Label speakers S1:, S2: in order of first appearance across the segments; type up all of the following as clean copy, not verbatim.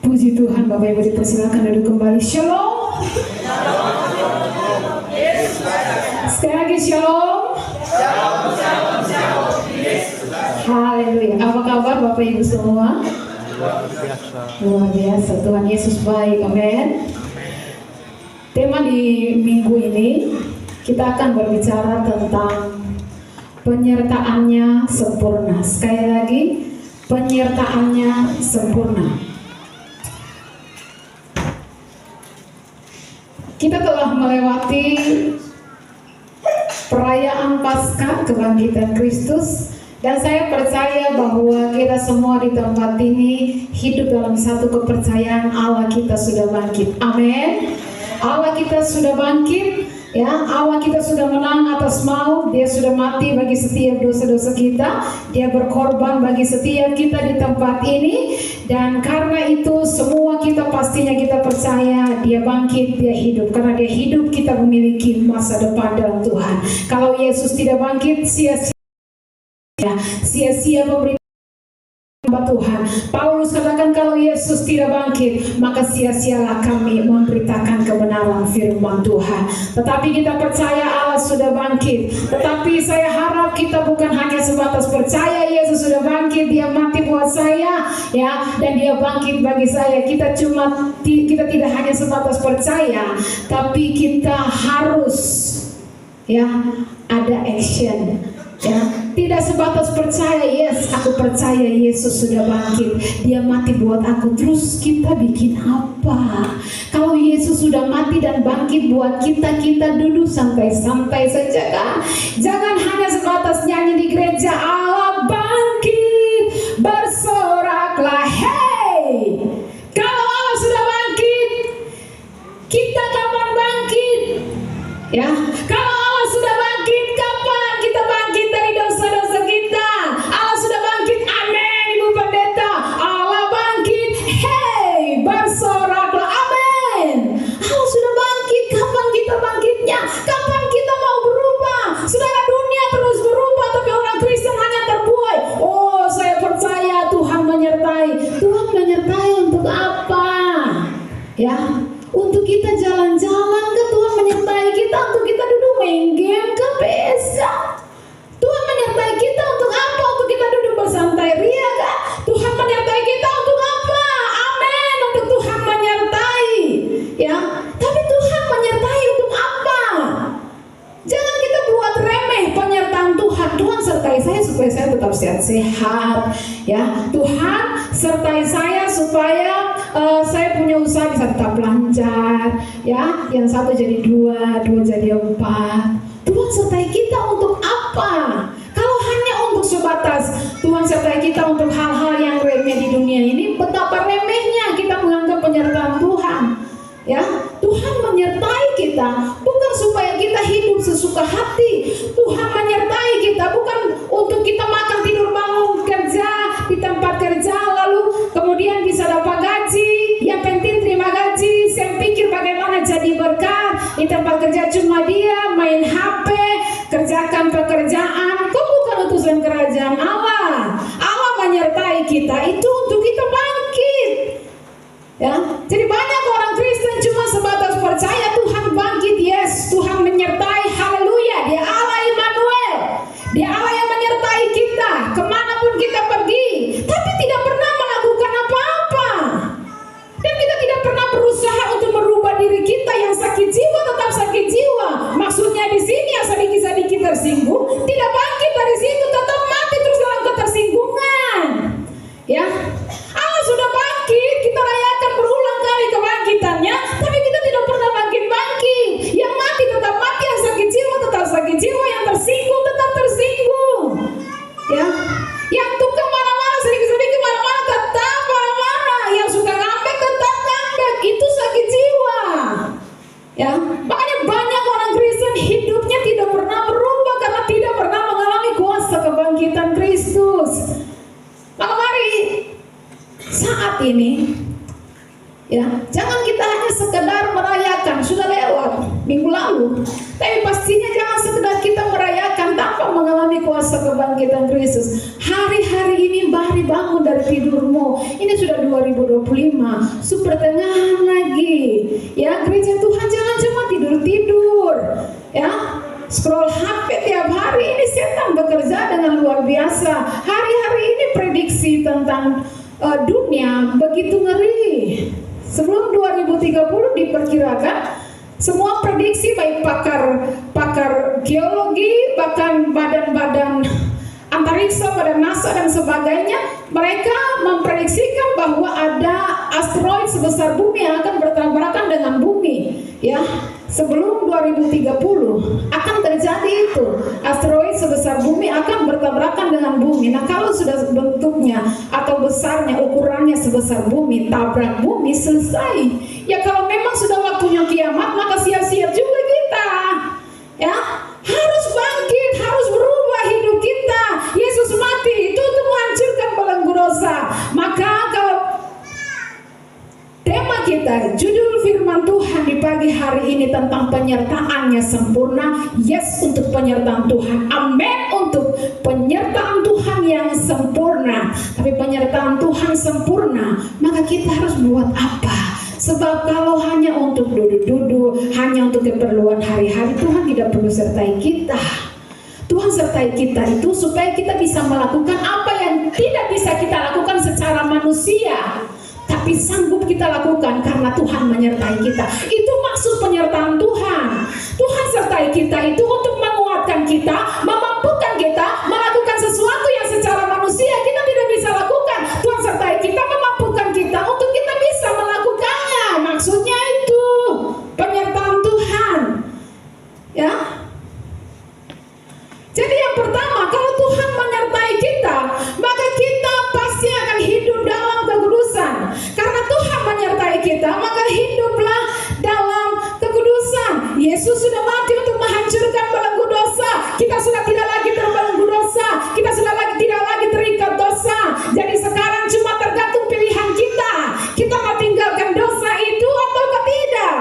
S1: Puji Tuhan, Bapak Ibu dipersilakan duduk kembali. Shalom. Sekali lagi shalom. Haleluya. Apa kabar Bapak Ibu semua? Luar biasa. Tuhan Yesus baik. Amin. Tema di minggu ini kita akan berbicara tentang penyertaannya sempurna. Sekali lagi, penyertaannya sempurna. Kita telah melewati perayaan Paskah kebangkitan Kristus, dan saya percaya bahwa kita semua di tempat ini hidup dalam satu kepercayaan Allah kita sudah bangkit. Amin. Allah kita sudah bangkit, ya. Allah kita sudah menang atas maut. Dia sudah mati bagi setiap dosa-dosa kita. Dia berkorban bagi setiap kita di tempat ini. Dan karena itu semua kita pastinya kita percaya Dia bangkit, Dia hidup. Karena Dia hidup, kita memiliki masa depan dalam Tuhan. Kalau Yesus tidak bangkit, sia-sia pemberitaan Tuhan. Paulus katakan kalau Yesus tidak bangkit, maka sia-sialah kami memberitakan kebenaran firman Tuhan. Tetapi kita percaya Allah sudah bangkit. Tetapi saya harap kita bukan hanya sebatas percaya Yesus sudah bangkit, Dia mati buat saya, ya, dan Dia bangkit bagi saya. Kita tidak hanya sebatas percaya, tapi kita harus, ya, ada action. Ya, tidak sebatas percaya, yes, aku percaya Yesus sudah bangkit, Dia mati buat aku, terus kita bikin apa? Kalau Yesus sudah mati dan bangkit buat kita, kita duduk santai-santai saja kan? Jangan hanya sebatas nyanyi di gereja, Allah bangkit, bersoraklah, hey! Kalau Allah sudah bangkit, kita kapan bangkit? Ya, kalau Allah sudah bangkit, kapan kita bangkit dari dosa-dosa kita? Allah sudah bangkit, amin Ibu Pendeta. Allah bangkit, hey, bersoraklah, amin. Allah sudah bangkit, kapan kita bangkitnya? Kapan kita mau berubah? Saudara, dunia terus berubah, tapi orang Kristen hanya terbuai. Oh, saya percaya Tuhan menyertai. Tuhan menyertai untuk apa? Ya, untuk kita jalan-jalan ke Tuhan menyertai kita, untuk kita duduk main game ke PS. Tuhan menyertai kita untuk apa? Untuk kita duduk bersantai ria kah? Tuhan menyertai kita untuk apa? Amin, untuk Tuhan menyertai, ya. Tapi Tuhan menyertai untuk apa? Jangan kita buat remeh penyertaan Tuhan. Tuhan sertai saya supaya saya tetap sehat-sehat, ya. Tuhan sertai saya supaya saya punya usaha bisa tetap lancar, ya. Yang satu jadi dua jadi empat. Tuhan sertai kita untuk apa? Kalau hanya untuk sebatas Tuhan sertai kita untuk hal-hal yang remeh di dunia ini, betapa remehnya kita menganggap penyertaan Tuhan. Ya, Tuhan menyertai kita bukan supaya kita hidup sesuka hati. Tuhan menyertai kita bukan untuk kita makan, tidur, bangun, kerja di tempat kerja lalu kemudian bisa dapat gaji. Yang penting terima gaji, saya pikir bagaimana jadi berkat di tempat kerja, cuma dia main HP, kerjakan pekerjaan. Kok bukan utusan kerajaan Allah? Allah menyertai kita itu untuk kita bangkit. Ya, jadi banyak orang Kristen cuma sebatas percaya Tuhan bangkit, yes, Tuhan menyertai, haleluya, Dia Allah Immanuel, Dia Allah yang menyertai kita kemanapun kita pergi, tapi tidak pernah melakukan apa-apa, dan kita tidak pernah berusaha untuk merubah diri kita yang sakit jiwa tetap sakit jiwa. Maksudnya di sini yang sedikit-sedikit tersinggung tidak bangkit dari situ, tetap mati terus dalam ketersinggungan. Ya, Allah sudah bangkit, kita rayakan berulang kali kebangkitannya, tapi kita tidak pernah bangkit-bangkit. Yang mati tetap mati, yang sakit jiwa tetap sakit jiwa, yang tersinggung tetap tersinggung. Ya, yang tukang marah-marah sedikit-sedikit marah-marah tetap marah-marah, yang suka ngambek tetap ngambek, itu sakit jiwa. Ya, makanya banyak orang Kristen hidupnya tidak pernah berubah karena tidak pernah mengalami kuasa kebangkitan Kristus. Maka mari saat ini, ya, jangan kita hanya sekedar merayakan, sudah lewat minggu lalu, tapi pastinya jangan sekedar kita merayakan tanpa mengalami mengalami kuasa kebangkitan Kristus. Hari-hari ini mari bangun dari tidurmu. Ini sudah 2025, pertengahan lagi. Ya, gereja Tuhan jangan cuma tidur-tidur. Ya, scroll HP tiap hari. Ini setan bekerja dengan luar biasa. Hari-hari ini prediksi tentang dunia begitu ngeri. Sebelum 2030 diperkirakan semua prediksi baik pakar geologi, bahkan badan-badan antariksa, badan NASA dan sebagainya, mereka memprediksikan bahwa ada asteroid sebesar bumi yang akan bertabrakan dengan bumi. Ya, sebelum 2030 akan terjadi itu. Asteroid sebesar bumi akan bertabrakan dengan bumi. Nah, kalau sudah bentuknya atau besarnya, ukurannya sebesar bumi, tabrak bumi, selesai. Ya, kalau memang sudah waktunya kiamat, maka siap-siap juga kita. Ya, harus bangkit, harus berubah hidup kita. Yesus mati itu untuk menghancurkan belenggu dosa. Maka kalau tema kita, judul firman Tuhan di pagi hari ini tentang penyertaannya sempurna. Yes, untuk penyertaan Tuhan. Amin, untuk penyertaan Tuhan yang sempurna. Tapi penyertaan Tuhan sempurna, maka kita harus buat apa? Sebab kalau hanya untuk duduk-duduk, hanya untuk keperluan hari-hari, Tuhan tidak perlu sertai kita. Tuhan sertai kita itu supaya kita bisa melakukan apa yang tidak bisa kita lakukan secara manusia, tapi sanggup kita lakukan karena Tuhan menyertai kita. Itu maksud penyertaan Tuhan. Tuhan sertai kita itu untuk menguatkan kita, memampukan kita melakukan sesuatu yang secara manusia kita tidak bisa lakukan. Tuhan sertai kita, memampukan kita untuk kita bisa melakukannya. Maksudnya itu penyertaan Tuhan. Ya. Jadi yang pertama, kalau Tuhan menyertai kita, maka kita pasti akan hidup dalam kekudusan. Karena Tuhan menyertai kita, maka hiduplah dalam kekudusan. Yesus sudah mati untuk menghancurkan belenggu dosa. Kita sudah tidak lagi terbelenggu dosa. Kita sudah tidak lagi terikat dosa. Jadi sekarang cuma tergantung pilihan kita. Kita mau tinggalkan dosa itu atau tidak.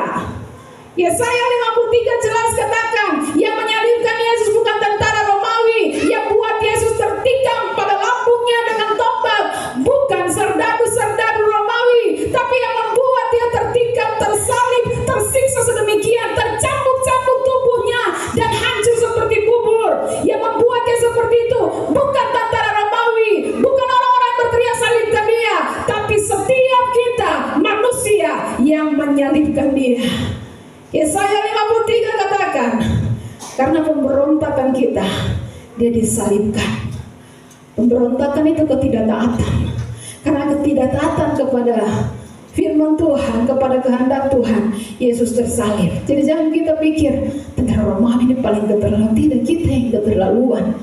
S1: Yesaya 53 jelas katakan, yang menyalibkan Yesus bukan tentara Romawi, yang buat Yesus tertikam pada lambungnya dengan tombak bukan serdadu-serdadu Romawi, tapi yang membuat dia tertikam, tersalib, tersiksa sedemikian, tercambuk-cambuk tubuhnya dan hancur seperti bubur. Yang membuat dia seperti itu bukan tentara Romawi, bukan orang-orang yang berteriak salibkan dia, tapi setiap kita manusia yang menyalibkan dia. Yesaya 53 katakan, karena pemberontakan kita, dia disalibkan. Pemberontakan itu ketidaktaatan. Karena ketidaktaatan kepada firman Tuhan, kepada kehendak Tuhan, Yesus tersalib. Jadi jangan kita pikir tentara Romawi ini paling keterlaluan. Tidak, kita yang keterlaluan.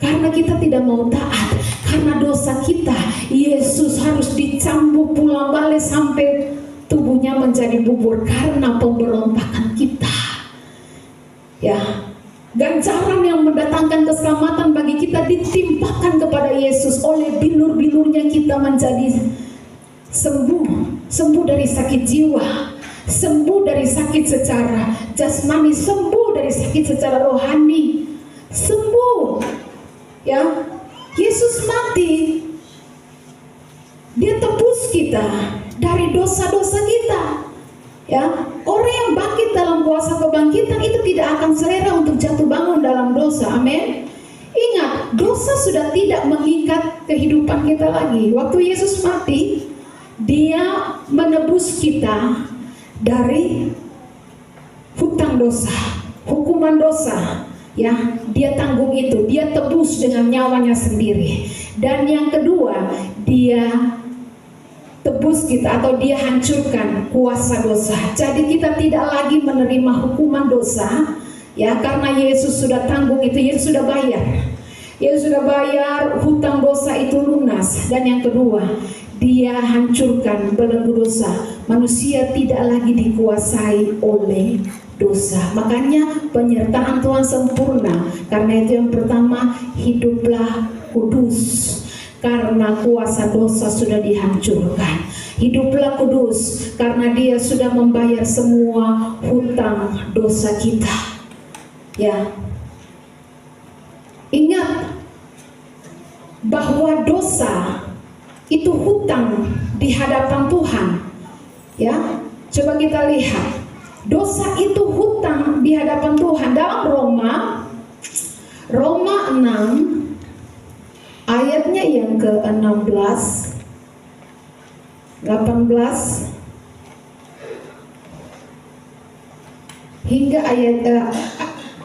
S1: Karena kita tidak mau taat, karena dosa kita, Yesus harus dicambuk pulang balik sampai tubuhnya menjadi bubur karena pemberontakan kita. Ya, ganjaran yang mendatangkan keselamatan bagi kita ditimpakan kepada Yesus. Oleh bilur-bilurnya kita menjadi sembuh dari sakit jiwa, sembuh dari sakit secara jasmani, sembuh dari sakit secara rohani, sembuh. Ya, Yesus mati, dia tebus kita dari dosa-dosa kita. Ya, orang yang bangkit dalam kuasa kebangkitan itu tidak akan selera untuk jatuh bangun dalam dosa. Amin. Ingat, dosa sudah tidak mengikat kehidupan kita lagi. Waktu Yesus mati, dia menebus kita dari hutang dosa, hukuman dosa. Ya, dia tanggung itu, dia tebus dengan nyawanya sendiri. Dan yang kedua, dia tebus kita atau dia hancurkan kuasa dosa. Jadi kita tidak lagi menerima hukuman dosa, ya, karena Yesus sudah tanggung itu. Yesus sudah bayar. Yesus sudah bayar, hutang dosa itu lunas. Dan yang kedua, dia hancurkan belenggu dosa. Manusia tidak lagi dikuasai oleh dosa. Makanya penyertaan Tuhan sempurna. Karena itu yang pertama, hiduplah kudus. Karena kuasa dosa sudah dihancurkan. Hiduplah kudus karena dia sudah membayar semua hutang dosa kita. Ya. Ingat bahwa dosa itu hutang di hadapan Tuhan. Ya, coba kita lihat. Dosa itu hutang di hadapan Tuhan. Dalam Roma 6 ayatnya yang ke-16, 18 hingga ayat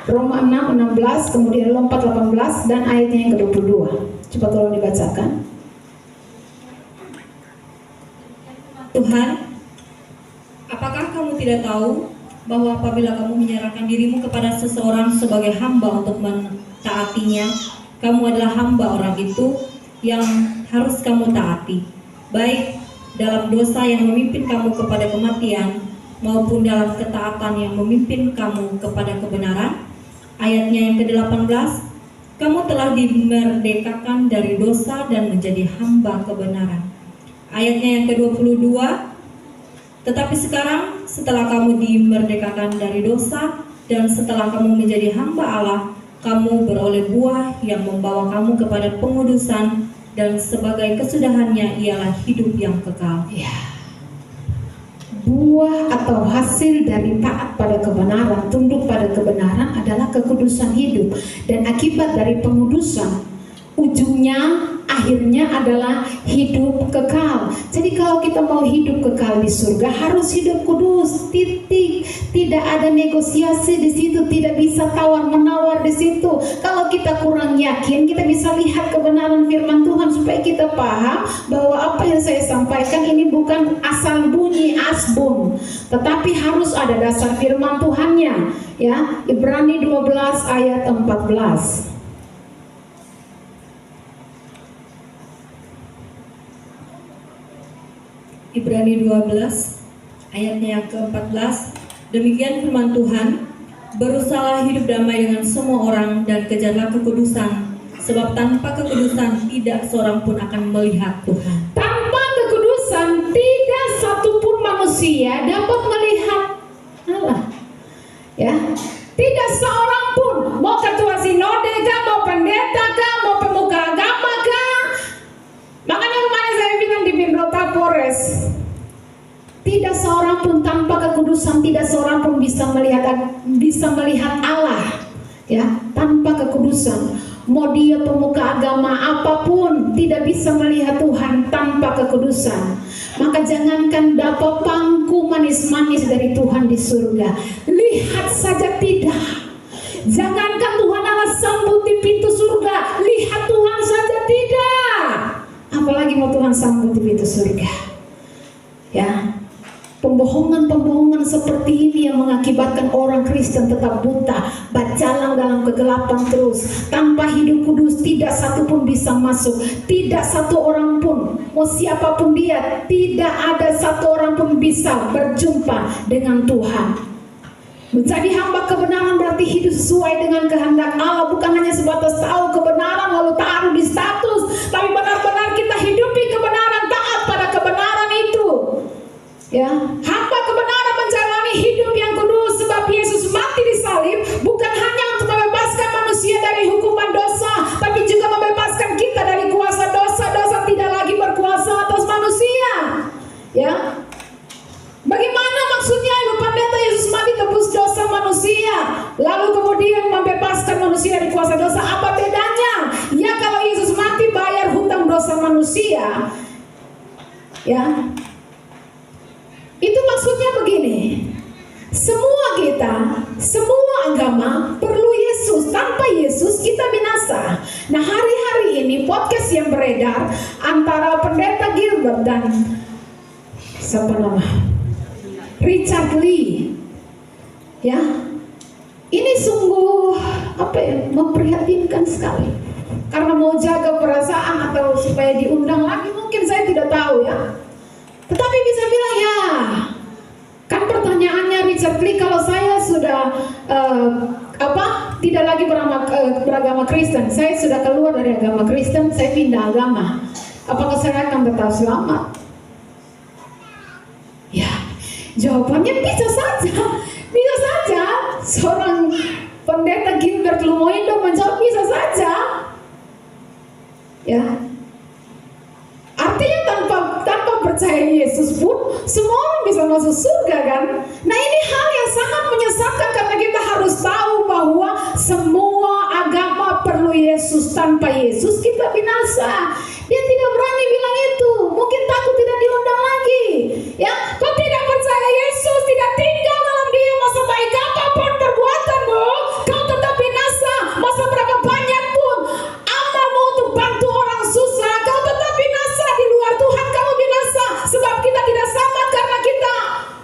S1: Roma 6, 16, kemudian lompat 18 dan ayatnya yang ke-22. Coba tolong dibacakan.
S2: Tuhan, apakah kamu tidak tahu bahwa apabila kamu menyerahkan dirimu kepada seseorang sebagai hamba untuk mentaatinya, kamu adalah hamba orang itu yang harus kamu taati, baik dalam dosa yang memimpin kamu kepada kematian maupun dalam ketaatan yang memimpin kamu kepada kebenaran. Ayatnya yang ke-18, kamu telah dimerdekakan dari dosa dan menjadi hamba kebenaran. Ayatnya yang ke-22, tetapi sekarang setelah kamu dimerdekakan dari dosa dan setelah kamu menjadi hamba Allah, kamu beroleh buah yang membawa kamu kepada pengudusan dan sebagai kesudahannya ialah hidup yang kekal.
S1: Ya. Buah atau hasil dari taat pada kebenaran, tunduk pada kebenaran adalah kekudusan hidup. Dan akibat dari pengudusan, ujungnya, akhirnya adalah hidup kekal. Jadi kalau kita mau hidup kekal di surga, harus hidup kudus, titik. Tidak ada negosiasi di situ, tidak bisa tawar-menawar di situ. Kalau kita kurang yakin, kita bisa lihat kebenaran firman Tuhan supaya kita paham bahwa apa yang saya sampaikan ini bukan asal bunyi asbun, tetapi harus ada dasar firman Tuhannya. Ya, Ibrani 12 ayat 14.
S2: Ibrani 12 ayatnya yang ke-14, demikian firman Tuhan, berusahalah hidup damai dengan semua orang dan kejarlah kekudusan, sebab tanpa kekudusan tidak seorang pun akan melihat Tuhan.
S1: Tanpa kekudusan tidak satupun manusia dapat melihat Allah. Ya, tidak seorang pun, mau ketua sinode kah, mau pendeta kah, mau pemuka agama kah. Makanya kemarin saya bilang di Bimbel Polres, tidak seorang pun tanpa kekudusan, tidak seorang pun bisa melihat Allah. Ya, tanpa kekudusan, mau dia pemuka agama apapun tidak bisa melihat Tuhan tanpa kekudusan. Maka jangankan dapat pangku manis-manis dari Tuhan di surga, lihat saja tidak. Jangankan Tuhan Allah sambut di pintu surga, lihat Tuhan saja tidak. Apalagi mau Tuhan sambut di pintu surga. Ya, pembohongan-pembohongan seperti ini yang mengakibatkan orang Kristen tetap buta, berjalan dalam kegelapan terus, tanpa hidup kudus. Tidak satu pun bisa masuk, tidak satu orang pun, mau siapapun dia, tidak ada satu orang pun bisa berjumpa dengan Tuhan. Menjadi hamba kebenaran berarti hidup sesuai dengan kehendak Allah, bukan hanya sebatas tahu kebenaran lalu taruh di status, tapi benar-benar kita hidupi kebenaran, taat pada kebenaran itu. Ya, hamba kebenaran menjalani hidup yang kudus, sebab Yesus mati di salib bukan hanya untuk membebaskan manusia dari hukuman dosa, tapi juga membebaskan kita dari kuasa dosa. Dosa tidak lagi berkuasa atas manusia. Ya, bagaimana maksudnya Ibu Pendeta Yesus mati tebus dosa manusia, lalu kemudian membebaskan manusia dari kuasa dosa? Apa bedanya? Ya, kalau Yesus mati bayar hutang dosa manusia, ya, itu maksudnya begini. Semua kita, semua agama perlu Yesus. Tanpa Yesus kita binasa. Nah, hari-hari ini podcast yang beredar antara Pendeta Gilbert dan siapa nama? Richard Lee. Ya, ini sungguh memprihatinkan sekali. Karena mau jaga perasaan atau supaya diundang lagi, mungkin saya tidak tahu ya. Tetapi bisa bilang ya, kan pertanyaannya Richard Lee, kalau saya sudah tidak lagi beragama Kristen, saya sudah keluar dari agama Kristen, saya pindah agama, apakah saya akan tetap selamat? Ya, jawabannya bisa saja. Seorang Pendeta Gilbert Lumoindo menjawab bisa saja. Ya. Artinya tanpa percaya Yesus pun semua orang bisa masuk surga kan? Nah, ini hal yang sangat menyesatkan karena kita harus tahu bahwa semua agama perlu Yesus. Tanpa Yesus kita binasa. Dia tidak berani bilang itu. Mungkin takut tidak diundang lagi. Ya, kau tidak percaya Yesus, tidak tinggal dalam dia, masa baik apapun perbuatanmu, kau tetap binasa. Masa berapa banyak pun amalmu untuk bantu orang susah, kau tetap binasa. Di luar Tuhan kamu binasa. Sebab kita tidak selamat karena kita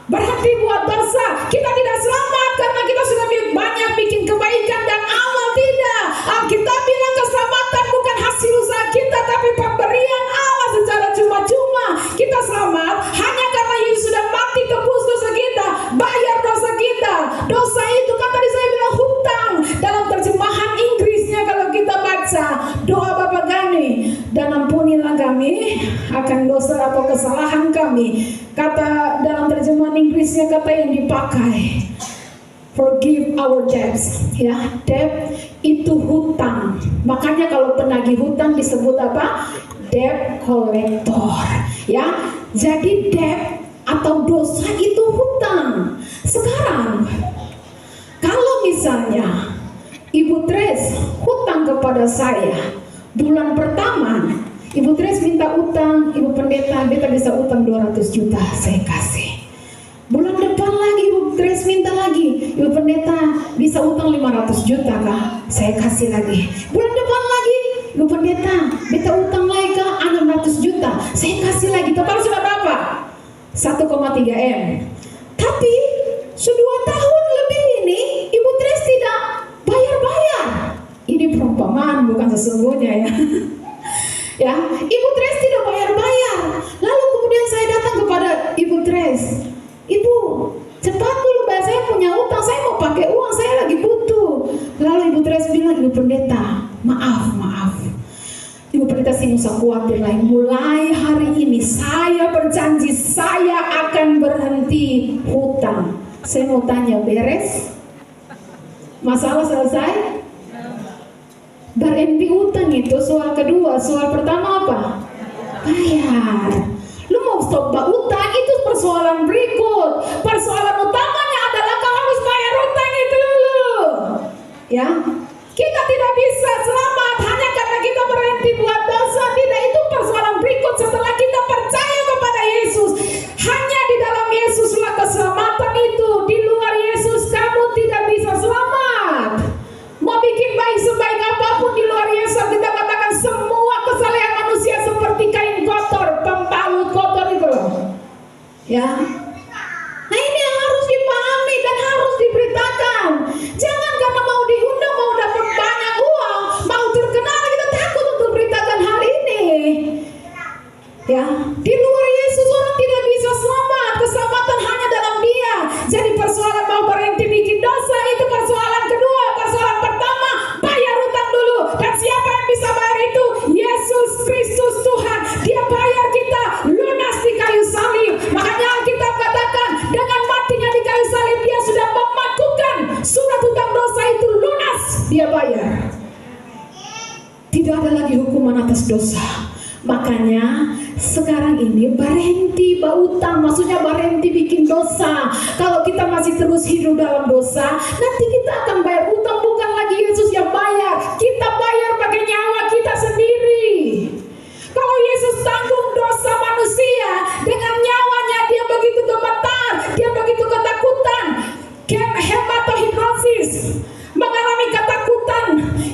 S1: berhenti buat dosa. Kita tidak selamat karena kita sudah banyak bikin kebaikan dan amal. Tidak. Alkitab bilang keselamatan bukan hasil usaha kita, tapi pemberian Allah secara cuma-cuma. Kita selamat hanya karena Yesus sudah mati tebus dosa kita, bayar dosa kita. Dosa itu kan tadi saya bilang hutang. Dalam terjemahan Inggrisnya kalau kita baca doa Bapa kami, dan ampunilah kami akan dosa atau kesalahan kami. Kata dalam terjemahan Inggrisnya kata yang dipakai, forgive our debts. Ya, debt itu hutang. Makanya kalau penagih hutang disebut apa? Debt collector. Ya, jadi debt atau dosa itu hutang. Sekarang kalau misalnya Ibu Tres hutang kepada saya bulan pertama, Ibu Tres minta utang, Ibu Pendeta, beta bisa utang 200 juta, saya kasih. Bulan depan lagi Ibu Tres minta lagi, Ibu Pendeta bisa utang 500 juta kah? Saya kasih lagi. Bulan depan lagi Ibu Pendeta, beta utang lagi kah? 600 juta, saya kasih lagi. Total sudah berapa? 1,3 M. Tapi sudah 2 tahun lebih ini Ibu Tres tidak bayar-bayar. Ini perumpamaan bukan sesungguhnya ya. Ya, Ibu Tres tidak bayar-bayar. Lalu kemudian saya datang kepada Ibu Tres. Ibu, cepat dulu bayar, saya punya utang, saya mau pakai uang, saya lagi butuh. Lalu Ibu Tres bilang, Ibu Pendeta, maaf. Ibu Pendeta sih usah khawatir lagi. Mulai hari ini saya berjanji saya akan berhenti hutang. Saya mau tanya, beres? Masalah selesai? Berhenti utang itu soal kedua. Soal pertama apa? Bayar. Lu mau stop utang itu persoalan berikut. Persoalan utamanya adalah kau harus bayar utang itu dulu. Ya, kita tidak bisa selamat hanya karena kita berhenti buat dosa. Tidak, itu persoalan berikut setelah kita percaya kepada Yesus. Hanya di dalam Yesuslah keselamatan itu. Di luar Yesus kamu tidak bisa selamat. Mau bikin baik sebaik apapun di luar Yesus, kita katakan semua kesalahan manusia seperti kain kotor, pembalut kotor itu loh. Ya. Nah, ini yang harus dipahami dan harus diberitakan. Jangan karena mau diundang, mau dapat banyak uang, mau terkenal, kita takut untuk beritakan hal ini. Ya, di luar Yesus orang tidak bisa selamat. Keselamatan hanya dalam Dia. Jadi persoalan mau berhenti bikin dosa itu persoalan kedua. Persoalan pertama, bayar utang dulu. Dan siapa yang bisa bayar itu? Yesus Kristus Tuhan. Dia bayar kita lunas di kayu salib. Makanya Alkitab katakan dengan matinya di kayu salib Dia sudah memakukan surat utang dosa itu lunas. Dia bayar. Tidak ada lagi hukuman atas dosa. Makanya sekarang ini berhenti berutang, maksudnya berhenti bikin dosa. Kalau kita masih terus hidup dalam dosa, nanti kita akan bayar utang, bukan lagi Yesus yang bayar. Kita bayar pakai nyawa kita sendiri. Kalau Yesus tanggung dosa manusia dengan nyawanya, Dia begitu gemetar, Dia begitu ketakutan, hematohidrosis, mengalami ketakutan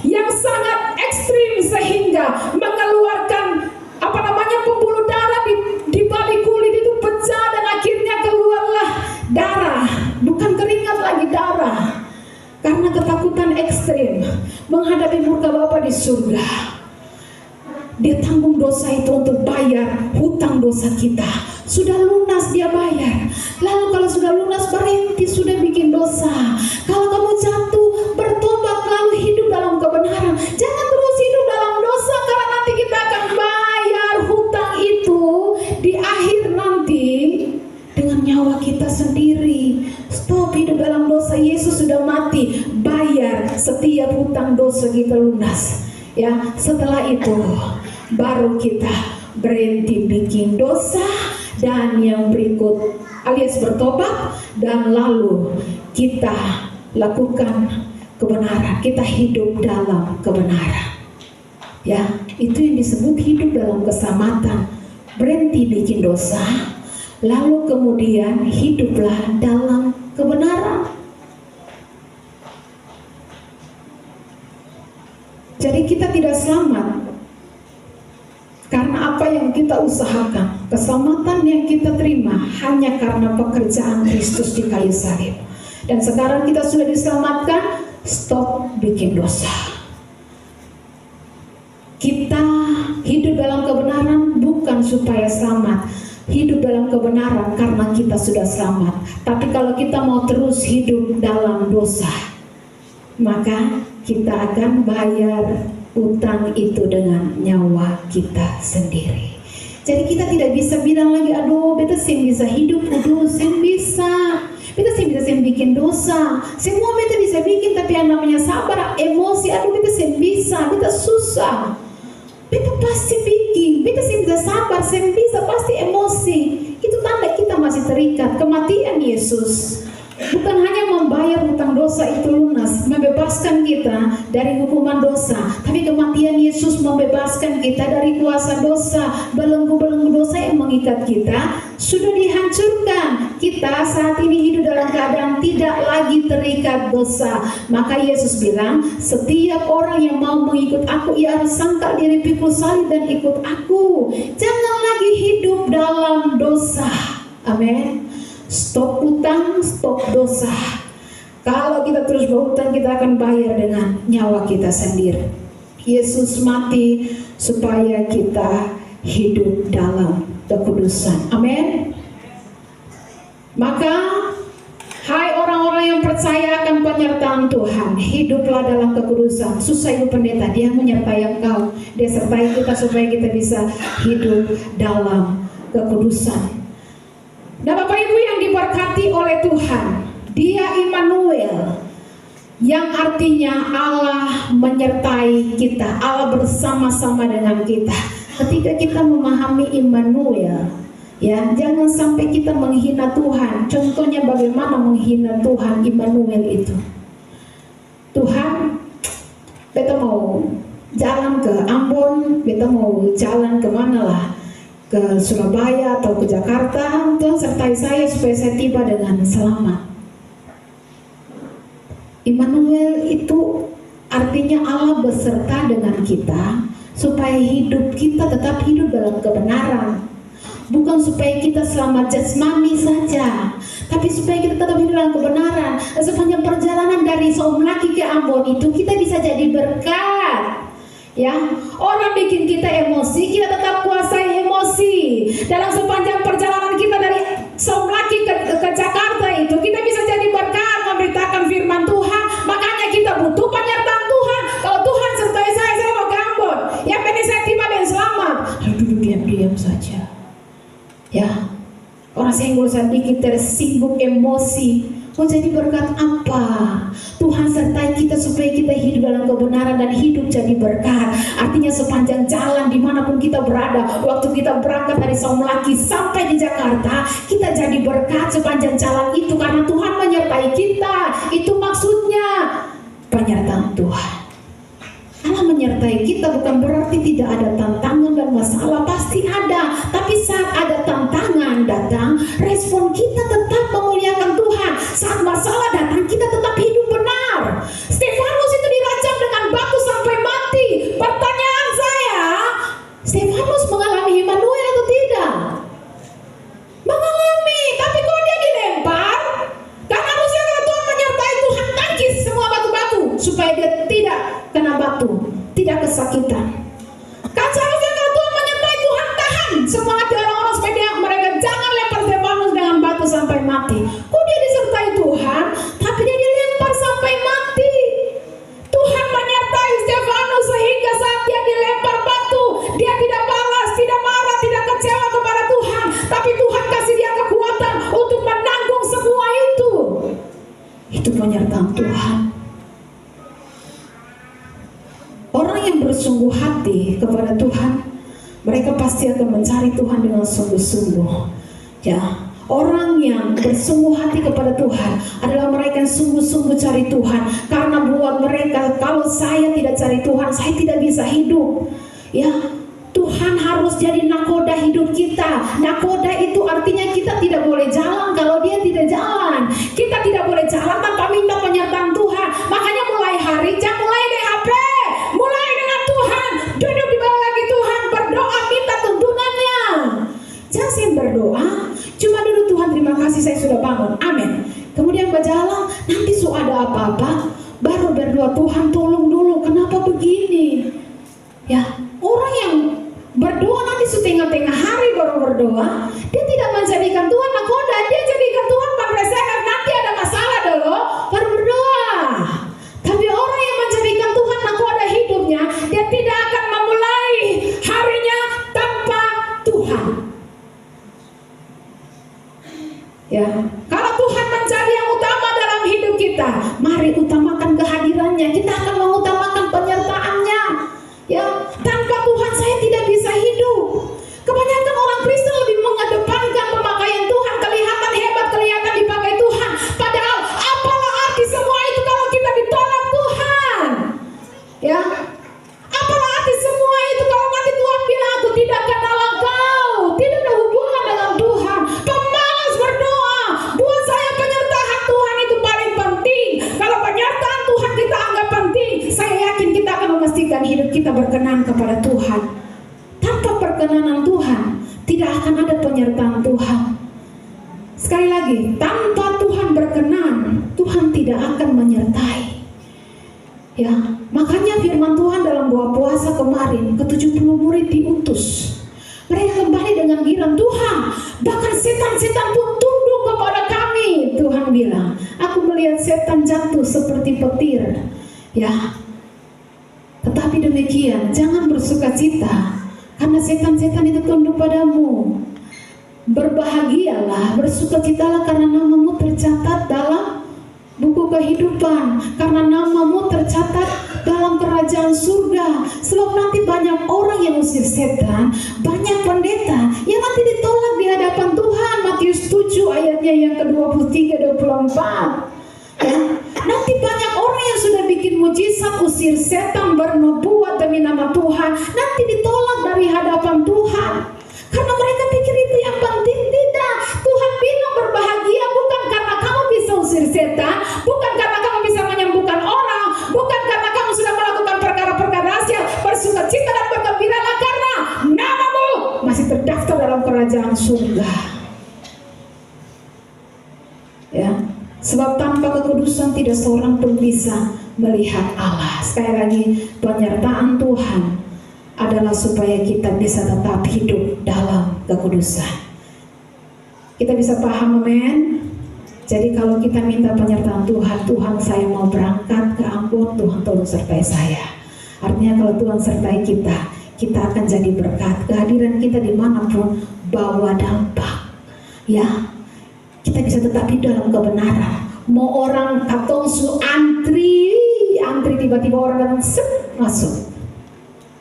S1: yang sangat ekstrim sehingga mengeluarkan pembuluh darah di balik kulit itu pecah dan akhirnya keluarlah darah, bukan keringat lagi, darah, karena ketakutan ekstrim menghadapi murka Bapa di surga. Dia tanggung dosa itu untuk bayar hutang dosa kita. Sudah lunas Dia bayar. Lalu kalau sudah lunas berhenti, sudah bikin dosa. Kalau kamu jatuh, bertobat lalu hidup dalam kebenaran. Jangan terus hidup dalam dosa, karena nanti kita akan bayar hutang itu di akhir nanti dengan nyawa kita sendiri. Stop hidup dalam dosa. Yesus sudah mati, bayar setiap hutang dosa kita lunas. Ya, setelah itu baru kita berhenti bikin dosa, dan yang berikut alias bertobat, dan lalu kita lakukan kebenaran, kita hidup dalam kebenaran. Ya, itu yang disebut hidup dalam keselamatan. Berhenti bikin dosa, lalu kemudian hiduplah dalam kebenaran. Jadi kita tidak selamat karena apa yang kita usahakan. Keselamatan yang kita terima hanya karena pekerjaan Kristus di kayu salib. Dan sekarang kita sudah diselamatkan, stop bikin dosa. Kita hidup dalam kebenaran bukan supaya selamat, hidup dalam kebenaran karena kita sudah selamat. Tapi kalau kita mau terus hidup dalam dosa, maka kita akan bayar utang itu dengan nyawa kita sendiri. Jadi kita tidak bisa bilang lagi, aduh beta sih bisa hidup, aduh sih bisa. Beta sih bisa bikin dosa. Semua beta bisa bikin, tapi yang namanya sabar, emosi, aduh beta sih bisa, beta susah. Beta pasti bikin, beta sih bisa sabar, sih bisa pasti emosi. Itu tanda kita masih terikat. Kematian Yesus bukan hanya membayar hutang dosa itu lunas, membebaskan kita dari hukuman dosa, tapi kematian Yesus membebaskan kita dari kuasa dosa. Belenggu-belenggu dosa yang mengikat kita sudah dihancurkan. Kita saat ini hidup dalam keadaan tidak lagi terikat dosa. Maka Yesus bilang, setiap orang yang mau mengikut aku, ia harus sangkal diri, pikul salib dan ikut aku. Jangan lagi hidup dalam dosa. Amin. Stop utang, stop dosa. Kalau kita terus berhutang, kita akan bayar dengan nyawa kita sendiri. Yesus mati supaya kita hidup dalam kekudusan. Amin. Maka hai orang-orang yang percaya akan penyertaan Tuhan, hiduplah dalam kekudusan. Susah itu pendeta, dia menyertai engkau, dia sertai kita supaya kita bisa hidup dalam kekudusan. Nah Bapak Ibu yang diberkati oleh Tuhan, Dia Immanuel, yang artinya Allah menyertai kita, Allah bersama-sama dengan kita. Ketika kita memahami Immanuel, ya jangan sampai kita menghina Tuhan. Contohnya bagaimana menghina Tuhan Immanuel itu. Tuhan, beta mau jalan ke Ambon, beta mau jalan kemana lah, ke Surabaya atau ke Jakarta, Tuhan sertai saya supaya saya tiba dengan selamat. Immanuel itu artinya Allah beserta dengan kita supaya hidup kita tetap hidup dalam kebenaran. Bukan supaya kita selamat jasmani saja, tapi supaya kita tetap hidup dalam kebenaran. Sepanjang perjalanan dari Soumlaki ke Ambon itu kita bisa jadi berkat. Ya, orang bikin kita emosi, kita tetap kuasai emosi. Dalam sepanjang perjalanan kita dari Soumlaki ke Jakarta itu, kita bisa jadi berkat, memberitakan firman Tuhan. Makanya kita butuh penyertaan Tuhan. Kalau Tuhan sertai saya mau ke Ambon, yang penting saya tiba dan selamat. Lalu duduk diam-diam saja. Ya, orang senggol sedikit tersinggung emosi. Mau jadi berkat apa? Tuhan sertai kita supaya kita hidup dalam kebenaran dan hidup jadi berkat. Artinya sepanjang jalan dimanapun kita berada, waktu kita berangkat dari Soumlaki sampai di Jakarta, kita jadi berkat sepanjang jalan itu karena Tuhan menyertai kita. Itu maksudnya penyertaan Tuhan. Allah menyertai kita bukan berarti tidak ada tantangan dan masalah, pasti ada. Tapi saat ada tantangan datang, respon kita tetap memuliakan Tuhan. Saat masalah datang, kita tetap hidup benar. Stefanus itu dirajam dengan batu sampai mati. Pertanyaan saya, Stefanus mengalami Immanuel atau tidak? Mengalami, tapi kok dia dilempar? Karena harusnya kalau Tuhan menyertai, Tuhan tangkis semua batu-batu supaya dia tidak kena batu, tidak kesakitan. Kan seharusnya kalau Tuhan menyertai, Tuhan tahan semua hati orang-orang supaya mereka jangan lempar Stefanus dengan batu sampai bersungguh hati kepada Tuhan, mereka pasti akan mencari Tuhan dengan sungguh-sungguh. Ya, orang yang bersungguh hati kepada Tuhan adalah mereka yang sungguh-sungguh cari Tuhan. Karena buat mereka, kalau saya tidak cari Tuhan, saya tidak bisa hidup. Ya, Tuhan harus jadi nakoda hidup kita. Nakoda itu artinya kita tidak boleh jalan kalau dia tidak jalan. Kita tidak boleh jalan tanpa minta penyertaan Tuhan. Makanya mulai hari, jangan mulai deh HP. Mulai dengan Tuhan, duduk di bawah kaki Tuhan, berdoa, minta tuntunannya. Jangan sih berdoa, cuma duduk, Tuhan terima kasih saya sudah bangun, amin. Kemudian berjalan, nanti ada apa-apa, baru berdoa, Tuhan tolong dulu, kenapa begini? Ya, orang yang berdoa nanti setengah-tengah hari baru berdoa, dia tidak menjadikan Tuhan nakoda, dia jadikan Tuhan pangresehan. Nanti ada masalah dulu, baru berdoa. Tapi orang yang menjadikan Tuhan nakoda hidupnya, dia tidak akan memulai harinya tanpa Tuhan. Ya, kalau Tuhan menjadi yang utama dalam hidup kita, mari utamakan kehadirannya. Kita akan mengutamakan penyertaannya. Ya, tanpa Tuhan saya tidak bisa hidup. Kebanyakan orang Kristen lebih mengedepankan pemakaian Tuhan, kelihatan hebat, kelihatan dipakai Tuhan. Padahal apalah arti semua itu kalau kita ditolak Tuhan? Ya, apalah arti semua itu kalau nanti Tuhan bilang aku tidak kenal engkau, tidak ada hubungan dengan Tuhan. Pemalas berdoa. Buat saya penyertaan Tuhan itu paling penting. Kalau penyertaan Tuhan kita anggap penting, saya yakin kita akan memastikan hidup kita berkenan kepada Tuhan. Tanpa perkenanan Tuhan, tidak akan ada penyertaan Tuhan. Sekali lagi, tanpa Tuhan berkenan, Tuhan tidak akan menyertai. Ya, makanya firman Tuhan dalam doa puasa kemarin, ke-70 murid diutus. Mereka kembali dengan bilang, Tuhan, bahkan setan-setan pun tunduk kepada kami. Tuhan bilang, aku melihat setan jatuh seperti petir. Ya, tetapi demikian, jangan bersukacita, karena setan-setan itu tunduk padamu. Berbahagialah, bersukacitalah karena namamu tercatat dalam buku kehidupan, karena namamu tercatat dalam kerajaan surga. Sebab nanti banyak orang yang usir setan, banyak pendeta yang nanti ditolak di hadapan Tuhan. Matius 7 ayatnya yang ke-23-24. Ya, nanti banyak orang yang sudah bikin mujizat, usir setan, bernubuat demi nama Tuhan, nanti ditolak dari hadapan Tuhan. Karena mereka pikir itu yang penting. Tidak, Tuhan bilang berbahagia bukan karena kamu bisa usir setan, bukan karena kamu bisa menyembuhkan orang, bukan karena kamu sudah melakukan perkara-perkara rahasia. Bersukacita dan bergembiralah karena namamu masih terdaftar dalam kerajaan surga. Ya, sebab tanpa kekudusan tidak seorang pun bisa melihat Allah. Sekali lagi, penyertaan Tuhan adalah supaya kita bisa tetap hidup dalam kekudusan. Kita bisa paham, amin? Jadi kalau kita minta penyertaan Tuhan, Tuhan saya mau berangkat ke Ambon, Tuhan tolong sertai saya. Artinya kalau Tuhan sertai kita, kita akan jadi berkat. Kehadiran kita dimanapun bawa dampak. Ya, kita bisa tetap hidup dalam kebenaran. Mau orang katongsu antri tiba-tiba orang datang masuk.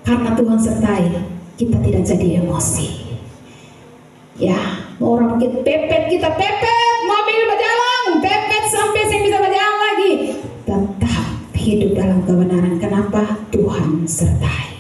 S1: Karena Tuhan sertai, kita tidak jadi emosi. Ya, mau orang mungkin pepet, kita pepet, mobil berjalan, pepet sampai saya bisa berjalan lagi. Tetap hidup dalam kebenaran. Kenapa? Tuhan sertai.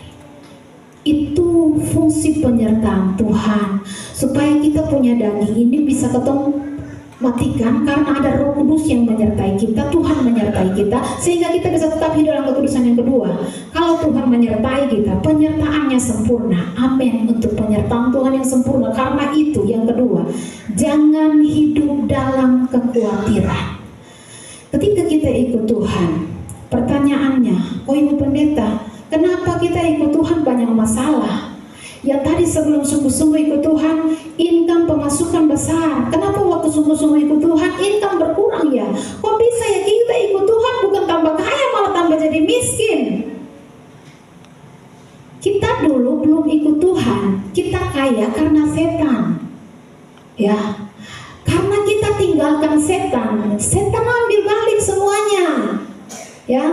S1: Itu fungsi penyertaan Tuhan, supaya kita punya daging ini bisa ketemu matikan, karena ada Roh Kudus yang menyertai kita, Tuhan menyertai kita, sehingga kita bisa tetap hidup dalam kekudusan. Yang kedua, kalau Tuhan menyertai kita, penyertaannya sempurna. Amin, untuk penyertaan Tuhan yang sempurna. Karena itu yang kedua, jangan hidup dalam kekhawatiran. Ketika kita ikut Tuhan, pertanyaannya, oh Ibu Pendeta, kenapa kita ikut Tuhan banyak masalah? Yang tadi sebelum sungguh-sungguh ikut Tuhan, income pemasukan besar. Kenapa waktu sungguh-sungguh ikut Tuhan, income berkurang ya? Kok bisa ya kita ikut Tuhan bukan tambah kaya, malah tambah jadi miskin? Kita dulu belum ikut Tuhan, kita kaya karena setan. Ya, karena kita tinggalkan setan, setan ambil balik semuanya. Ya,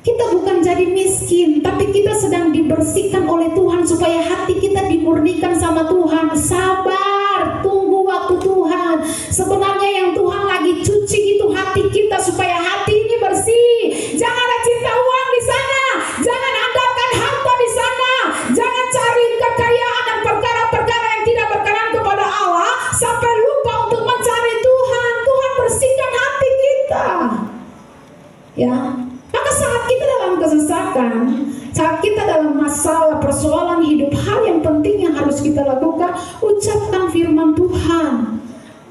S1: Kita bukan jadi miskin, tapi kita sedang dibersihkan oleh Tuhan supaya hati kita dimurnikan sama Tuhan. Sabar, tunggu waktu Tuhan. Sebenarnya yang Tuhan lagi cuci itu hati kita supaya hati ini bersih. Jangan ada cinta uang di sana, jangan andalkan harta di sana, jangan cari kekayaan dan perkara-perkara yang tidak berkenan kepada Allah sampai lupa untuk mencari Tuhan. Tuhan bersihkan hati kita. Ya. Maka saat kita dalam kesesakan, saat kita dalam masalah persoalan hidup, hal yang penting yang harus kita lakukan, ucapkan firman Tuhan.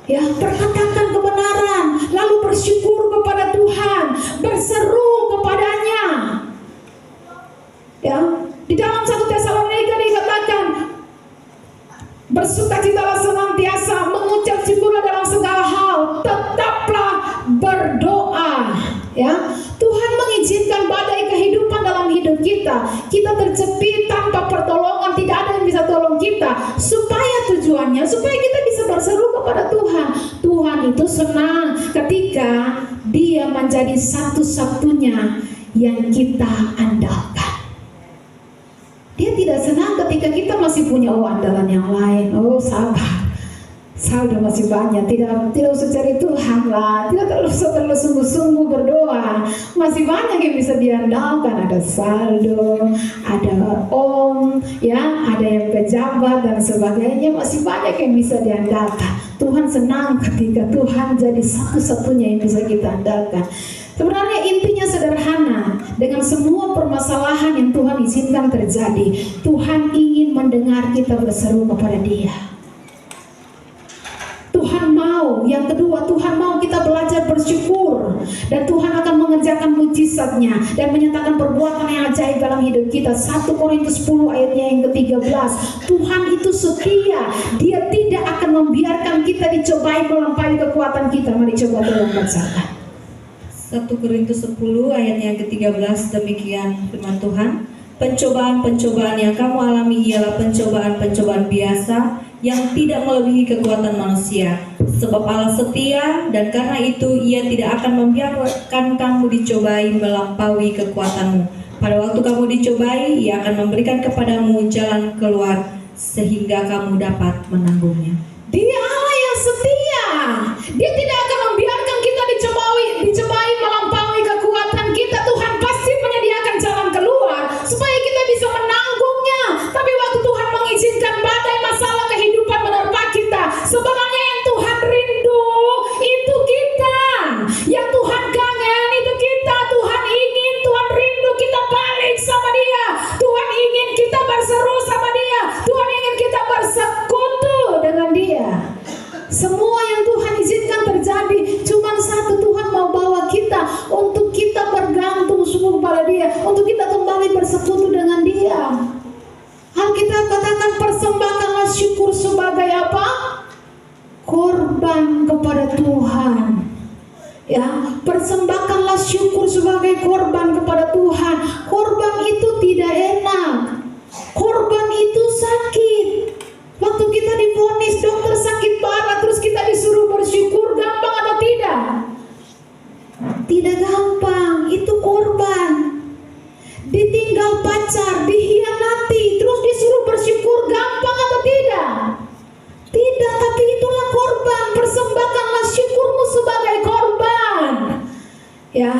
S1: Ya, perkatakan kebenaran, lalu bersyukur kepada Tuhan, berseru kepadanya. Ya, di dalam 1 Tesalonika dikatakan, bersukacitalah senantiasa, mengucap syukurlah dalam segala hal, tetaplah berdoa. Ya, Tuhan mengizinkan badai kehidupan dalam hidup kita. Kita terjepit tanpa pertolongan, tidak ada yang bisa tolong kita. Supaya tujuannya, supaya kita bisa berseru kepada Tuhan. Tuhan itu senang ketika Dia menjadi satu-satunya yang kita andalkan. Dia tidak senang ketika kita masih punya andalan yang lain. Oh, sabar. Saya udah masih banyak, tidak usah cari Tuhan lah, tidak usah terlalu sungguh-sungguh berdoa. Masih banyak yang bisa diandalkan, ada saldo, ada om, ya, ada yang pejabat dan sebagainya. Masih banyak yang bisa diandalkan. Tuhan senang ketika Tuhan jadi satu-satunya yang bisa kita andalkan. Sebenarnya intinya sederhana. Dengan semua permasalahan yang Tuhan izinkan terjadi, Tuhan ingin mendengar kita berseru kepada Dia. Tuhan mau, yang kedua, Tuhan mau kita belajar bersyukur, dan Tuhan akan mengerjakan mujizatnya dan menyatakan perbuatan yang ajaib dalam hidup kita. 1 Korintus 10 ayatnya yang ke-13. Tuhan itu setia, Dia tidak akan membiarkan kita dicobai melampaui kekuatan kita. Mari coba tolong bacakan
S2: 1 Korintus 10 ayat yang ke-13. Demikian firman Tuhan. Pencobaan-pencobaan yang kamu alami ialah pencobaan-pencobaan biasa yang tidak melebihi kekuatan manusia. Sebab Allah setia, dan karena itu Ia tidak akan membiarkan kamu dicobai melampaui kekuatanmu. Pada waktu kamu dicobai, Ia akan memberikan kepadamu jalan keluar sehingga kamu dapat menanggungnya.
S1: Dia Allah yang setia. Dia tidak akan membiarkan kita dicobai melampaui kekuatan kita. Tuhan pasti menyediakan jalan keluar supaya kita bisa menanggungnya. Tapi waktu Tuhan mengizinkan badai masalah kehidupan menerpa kita, sebenarnya yang Tuhan rindu itu kita. Yang Tuhan kangen itu kita. Tuhan ingin, Tuhan rindu kita balik sama Dia. Tuhan ingin kita berseru sama Dia. Tuhan ingin kita bersekutu dengan Dia. Semua yang Tuhan izinkan terjadi, cuma satu, Tuhan mau bawa kita untuk kita bergantung sungguh kepada Dia, untuk kita kembali bersekutu dengan Dia. Alkitab katakan, persembahkanlah syukur sebagai apa? Korban kepada Tuhan. Ya, persembahkanlah syukur sebagai korban kepada Tuhan. Korban itu tidak enak. Korban itu sakit. Waktu kita divonis dokter sakit parah, terus kita disuruh bersyukur, gampang atau tidak? Tidak gampang, itu korban. Ditinggal pacar, dihianati, terus disuruh bersyukur, gampang atau tidak? Tidak, tapi itulah korban. Persembahkanlah syukurmu sebagai korban. Ya,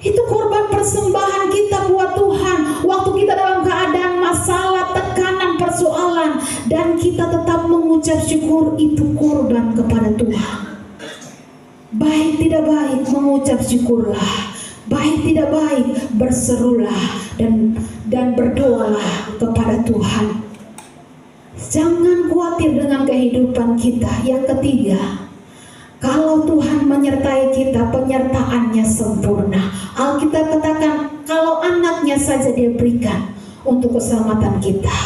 S1: itu korban persembahan kita buat Tuhan. Waktu kita dalam keadaan masalah, tekanan, persoalan, dan kita tetap mengucap syukur, itu korban kepada Tuhan. Baik tidak baik, mengucap syukurlah. Baik tidak baik, berserulah dan berdoalah kepada Tuhan. Jangan khawatir dengan kehidupan kita. Yang ketiga, kalau Tuhan menyertai kita, penyertaannya sempurna. Alkitab katakan, kalau anaknya saja Dia berikan untuk keselamatan kita,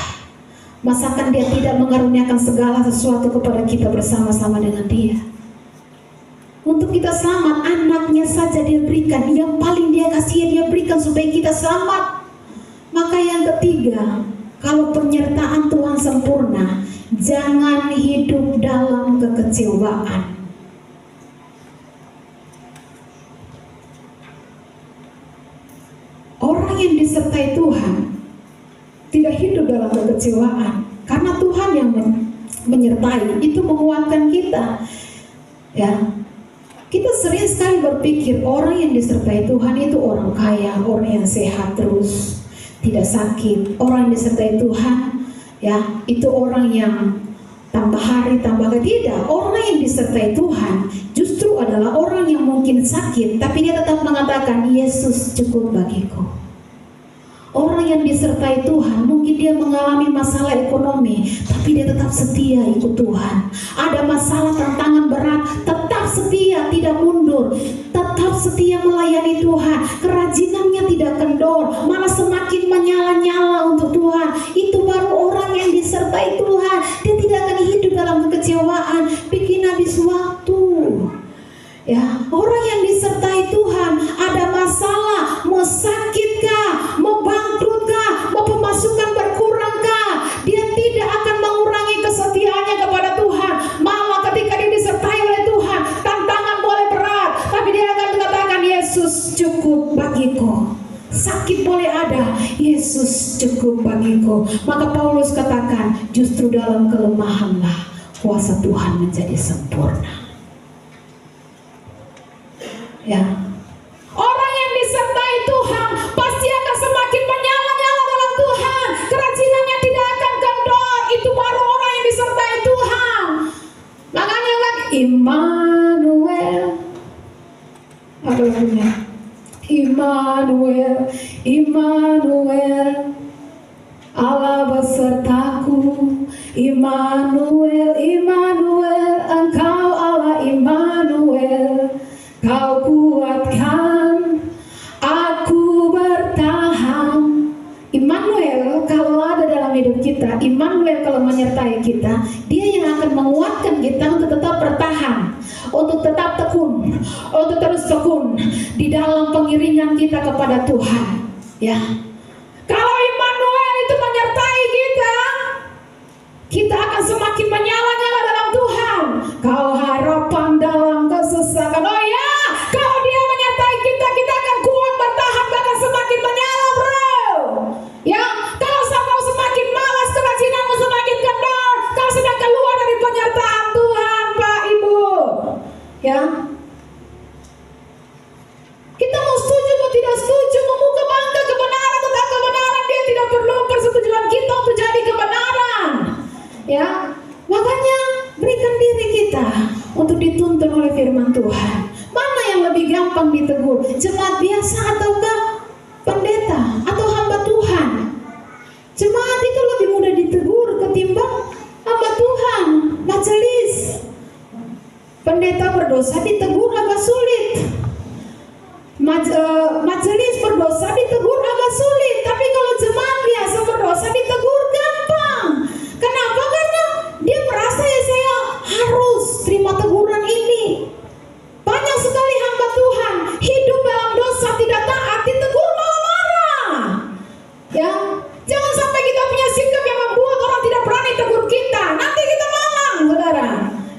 S1: masakan Dia tidak mengaruniakan segala sesuatu kepada kita bersama-sama dengan Dia? Untuk kita selamat, anaknya saja Dia berikan. Yang paling Dia kasih, Dia berikan supaya kita selamat. Maka yang ketiga, kalau penyertaan Tuhan sempurna, jangan hidup dalam kekecewaan. kekecewaan. Karena Tuhan yang menyertai, itu menguatkan kita. Ya, kita sering sekali berpikir orang yang disertai Tuhan itu orang kaya, orang yang sehat terus, tidak sakit. Orang yang disertai Tuhan, ya, itu orang yang tambah hari tambah tidak. Orang yang disertai Tuhan justru adalah orang yang mungkin sakit, tapi dia tetap mengatakan Yesus cukup bagiku. Orang yang disertai Tuhan, mungkin dia mengalami masalah ekonomi, tapi dia tetap setia ikut Tuhan. Ada masalah tantangan berat, tetap setia, tidak mundur, tetap setia melayani Tuhan. Kerajinannya tidak kendor, malah semakin menyala-nyala untuk Tuhan. Itu baru orang yang disertai Tuhan. Dia tidak akan hidup dalam kekecewaan, bikin habis waktu. Ya, orang yang disertai Tuhan, ada masalah, mau sakit kah, mau bangkrut kah, mau pemasukan berkurang kah, dia tidak akan mengurangi kesetiaannya kepada Tuhan. Malah ketika dia disertai oleh Tuhan, tantangan boleh berat, tapi dia akan mengatakan Yesus cukup bagiku. Sakit boleh ada, Yesus cukup bagiku. Maka Paulus katakan, justru dalam kelemahanlah kuasa Tuhan menjadi sempurna. Ya, orang yang disertai Tuhan pasti akan semakin menyala-nyala dalam Tuhan. Kerajinannya tidak akan kendor. Itu baru orang yang disertai Tuhan. Makanya kan Immanuel, apa lagunya? Immanuel, Immanuel, Allah besertaku. Immanuel, Immanuel, Engkau Allah Immanuel. Kau kuatkan aku bertahan. Immanuel kalau ada dalam hidup kita, Immanuel kalau menyertai kita, dia yang akan menguatkan kita untuk tetap bertahan, untuk tetap tekun, untuk terus tekun di dalam pengiringan kita kepada Tuhan. Ya, kalau Immanuel itu menyertai kita, kita akan semakin menyala-nyala dalam Tuhan. Kau harapan dalam kesesakan. Oh ya, kalau dia menyertai kita, kita akan kuat bertahan bahkan semakin menyala, bro. Ya, kalau kau semakin malas, kerajinanmu semakin kendor. Kau sedang keluar dari penyertaan Tuhan, Pak Ibu. Ya, kita mau setuju atau tidak setuju, mau bangga kebenaran tentang kebenaran, dia tidak perlu persetujuan kita untuk jadi kebenaran. Ya, makanya berikan diri kita untuk dituntun oleh firman Tuhan. Mana yang lebih gampang ditegur? Jemaat biasa ataukah pendeta atau hamba Tuhan? Jemaat itu lebih mudah ditegur ketimbang hamba Tuhan, majelis. Pendeta berdosa ditegur agak sulit. Majelis berdosa ditegur agak sulit. Tapi kalau jemaat biasa berdosa ditegur gampang. Kenapa? Karena dia merasa ya saya harus terima teguran ini. Banyak sekali hamba Tuhan hidup dalam dosa, tidak taat, ditegur malah marah. Ya, jangan sampai kita punya sikap yang membuat orang tidak berani tegur kita. Nanti kita malang, saudara.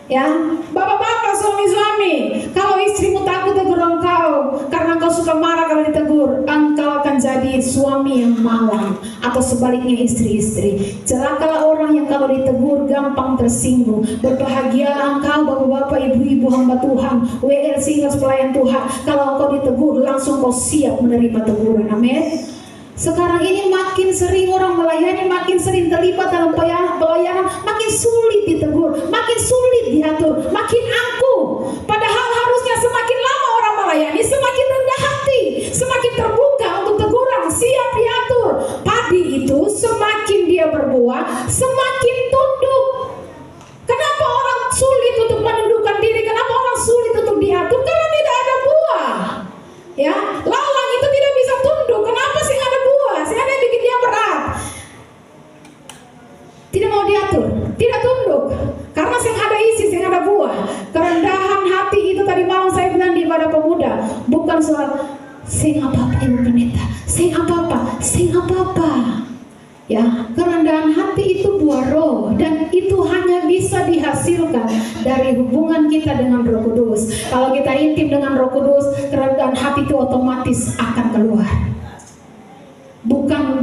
S1: Ya, bapak-bapak, suami-suami, kalau istrimu takut tegur engkau karena engkau suka marah kalau ditegur, engkau akan jadi suami yang malang. Atau sebaliknya istri-istri, celakalah orang yang kalau ditegur gampang tersinggung. Berbahagialah engkau bapak-bapak, ibu-ibu hamba Tuhan, WL Singles pelayan Tuhan, kalau engkau ditegur langsung kau siap menerima teguran. Amin. Sekarang ini makin sering orang melayani, makin sering terlibat dalam pelayanan, makin sulit ditegur, makin sulit diatur, makin angkuh. Padahal harusnya semakin lama orang melayani, semakin rendah hati, semakin terbuka untuk teguran, siap diatur. Padi itu semakin dia berbuah, semakin tunduk. Kenapa orang sulit untuk menundukkan diri? Kenapa orang sulit untuk diatur? Karena tidak ada buah. Ya, lalang itu tidak bisa tunduk. Kenapa sih ada buah? Sih ada yang bikin dia berat. Tidak mau diatur, tidak tunduk. Karena sih ada isi, sih ada buah. Kerendahan hati itu tadi malam saya bilang di ibadah pemuda, bukan soal sing apa-apa ibu pendeta, sing apa-apa, sing apa-apa. Ya, kerendahan hati itu buah roh, dan itu hanya bisa dihasilkan dari hubungan kita dengan Roh Kudus. Kalau kita intim dengan Roh Kudus, kerendahan hati itu otomatis akan keluar. Bukan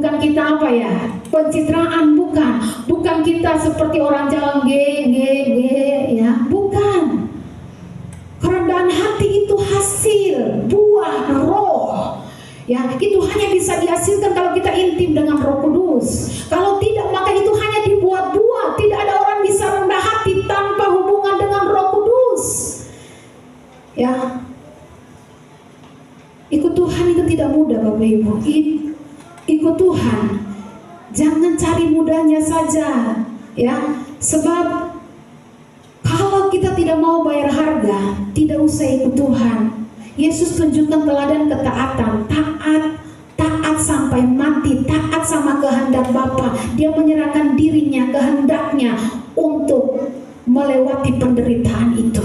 S1: bukan kita apa ya, pencitraan, bukan kita seperti orang Jawa ya, bukan. Kerendahan hati itu hasil buah roh. Ya, itu hanya bisa dihasilkan kalau kita intim dengan Roh Kudus. Kalau tidak, maka itu hanya dibuat-buat. Tidak ada orang bisa rendah hati tanpa hubungan dengan Roh Kudus. Ya, ikut Tuhan itu tidak mudah, Bapak Ibu. Ikut Tuhan, jangan cari mudahnya saja, ya. Sebab kalau kita tidak mau bayar harga, tidak usah ikut Tuhan. Yesus tunjukkan teladan ketaatan, taat sampai mati, taat sama kehendak Bapa. Dia menyerahkan dirinya, kehendaknya untuk melewati penderitaan itu.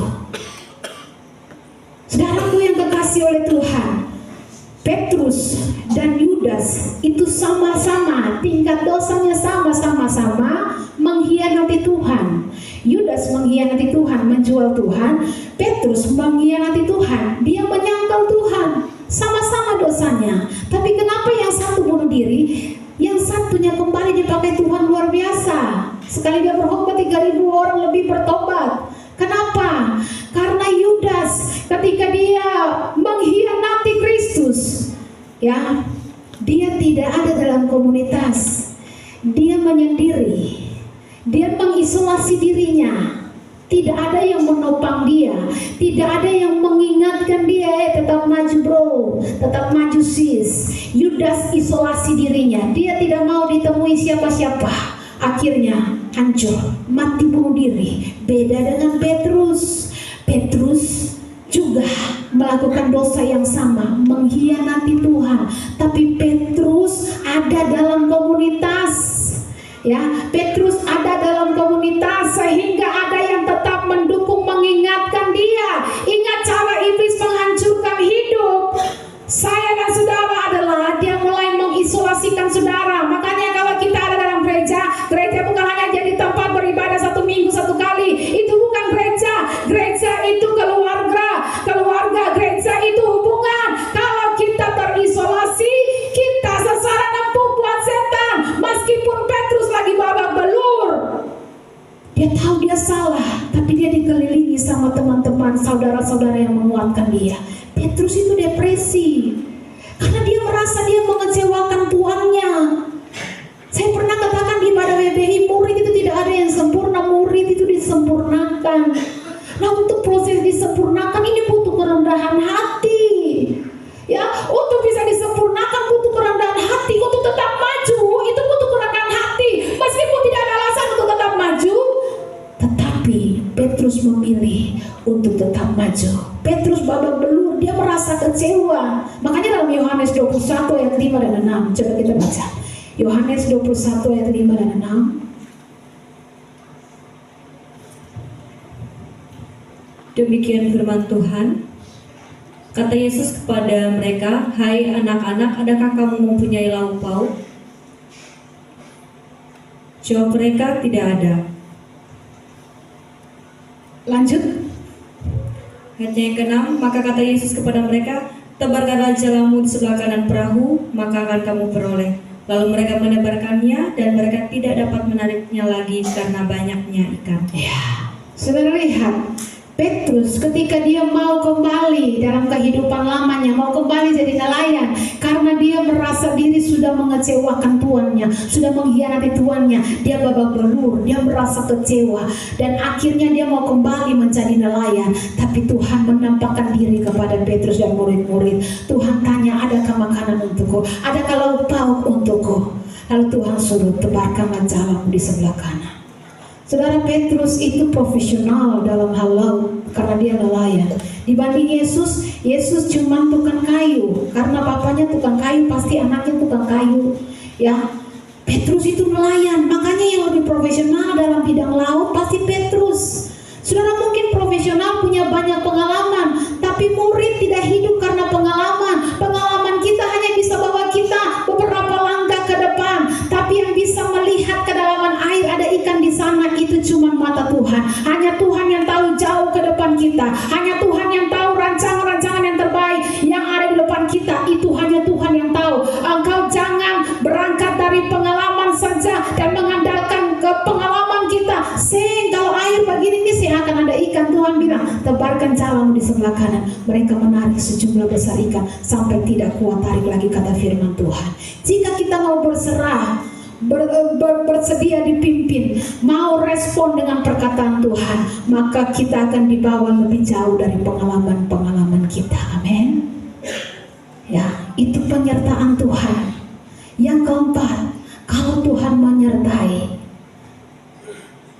S1: Saudaraku yang kekasih oleh Tuhan, Petrus dan Yudas itu sama-sama, tingkat dosanya sama-sama mengkhianati Tuhan. Yudas mengkhianati Tuhan, menjual Tuhan. Petrus mengkhianati Tuhan, dia menyangkal Tuhan. Sama-sama dosanya. Tapi kenapa yang satu bunuh diri, yang satunya kembali dipakai Tuhan luar biasa? Sekali dia berkhotbah 3.000 orang lebih bertobat. Kenapa? Karena Yudas ketika dia mengkhianati Kristus, ya, dia tidak ada dalam komunitas. Dia menyendiri. Dia mengisolasi dirinya. Tidak ada yang menopang dia. Tidak ada yang mengingatkan dia, tetap maju bro, tetap maju sis. Yudas isolasi dirinya. Dia tidak mau ditemui siapa-siapa. Akhirnya hancur, mati bunuh diri. Beda dengan Petrus. Petrus juga melakukan dosa yang sama, mengkhianati Tuhan. Tapi Petrus ada dalam komunitas. Ya, Petrus ada dalam komunitas sehingga ada yang tetap mendukung, mengingatkan dia. Ingat cara iblis menghancurkan hidup saya dan saudara adalah dia mulai mengisolasikan saudara. Makanya kalau kita ada dalam gereja, gereja bukan hanya jadi tempat beribadah 1 minggu 1 kali. Itu bukan gereja. Gereja itu keluarga. Gereja itu hubungan. Kalau kita terisolasi, kita sasaran empuk buat setan. Meskipun Petrus lagi babak belur, dia tahu dia salah, tapi dia dikelilingi sama teman-teman, saudara-saudara yang menguatkan dia. Petrus itu depresi karena dia merasa dia mengecewakan tuannya. Saya pernah katakan di ibadah WBI, murid itu tidak ada yang sempurna, murid itu disempurnakan. Nah, untuk proses disempurnakan ini butuh kerendahan hati. Ya, untuk bisa disempurnakan butuh kerendahan hati. Untuk tetap maju itu butuh kerendahan hati. Meskipun tidak ada alasan untuk tetap maju, tetapi Petrus memilih untuk tetap maju. Petrus babak belur, dia merasa kecewa. Makanya dalam Yohanes 21 ayat 5 dan 6, coba kita baca. Yohanes 21 ayat 5 dan 6.
S2: Demikian firman Tuhan. Kata Yesus kepada mereka, "Hai anak-anak, adakah kamu mempunyai lauk pauk?" Jawab mereka, "Tidak ada."
S1: Lanjut.
S2: Ayat yang ke-6, maka kata Yesus kepada mereka, "Tebarkanlah jalamu di sebelah kanan perahu, maka akan kamu peroleh." Lalu mereka menebarkannya dan mereka tidak dapat menariknya lagi karena banyaknya ikan.
S1: Ya, saudara lihat, Petrus ketika dia mau kembali dalam kehidupan lamanya, mau kembali jadi nelayan, karena dia merasa diri sudah mengecewakan tuannya, sudah mengkhianati tuannya, dia babak belur, dia merasa kecewa, dan akhirnya dia mau kembali menjadi nelayan. Tapi Tuhan menampakkan diri kepada Petrus dan murid-murid. Tuhan tanya, adakah makanan untukku? Adakah lauk pauk untukku? Lalu Tuhan suruh, tebarkanlah jalamu di sebelah kanan. Saudara, Petrus itu profesional dalam hal laut karena dia nelayan. Dibanding Yesus, Yesus cuma tukang kayu. Karena papanya tukang kayu, pasti anaknya tukang kayu. Ya, Petrus itu nelayan. Makanya yang lebih profesional dalam bidang laut pasti Petrus. Saudara mungkin profesional punya banyak pengalaman, tapi murid tidak hidup karena pengalaman. Pengalaman kita hanya bisa bawa kita beberapa langkah ke depan, tapi yang bisa melihat kedalaman air, ada ikan di sana, itu cuma mata Tuhan. Hanya Tuhan yang tahu jauh ke depan kita. Hanya Tuhan yang tahu rancangan-rancangan yang terbaik yang ada di depan kita. Itu hanya Tuhan yang tahu. Engkau jangan berangkat ikan, Tuhan bilang, tebarkan calamu di sebelah kanan. Mereka menarik sejumlah besar ikan sampai tidak kuat tarik lagi, kata firman Tuhan. Jika kita mau berserah, bersedia dipimpin, mau respon dengan perkataan Tuhan, maka kita akan dibawa lebih jauh dari pengalaman-pengalaman kita. Amin. Ya, itu penyertaan Tuhan. Yang keempat, kalau Tuhan menyertai,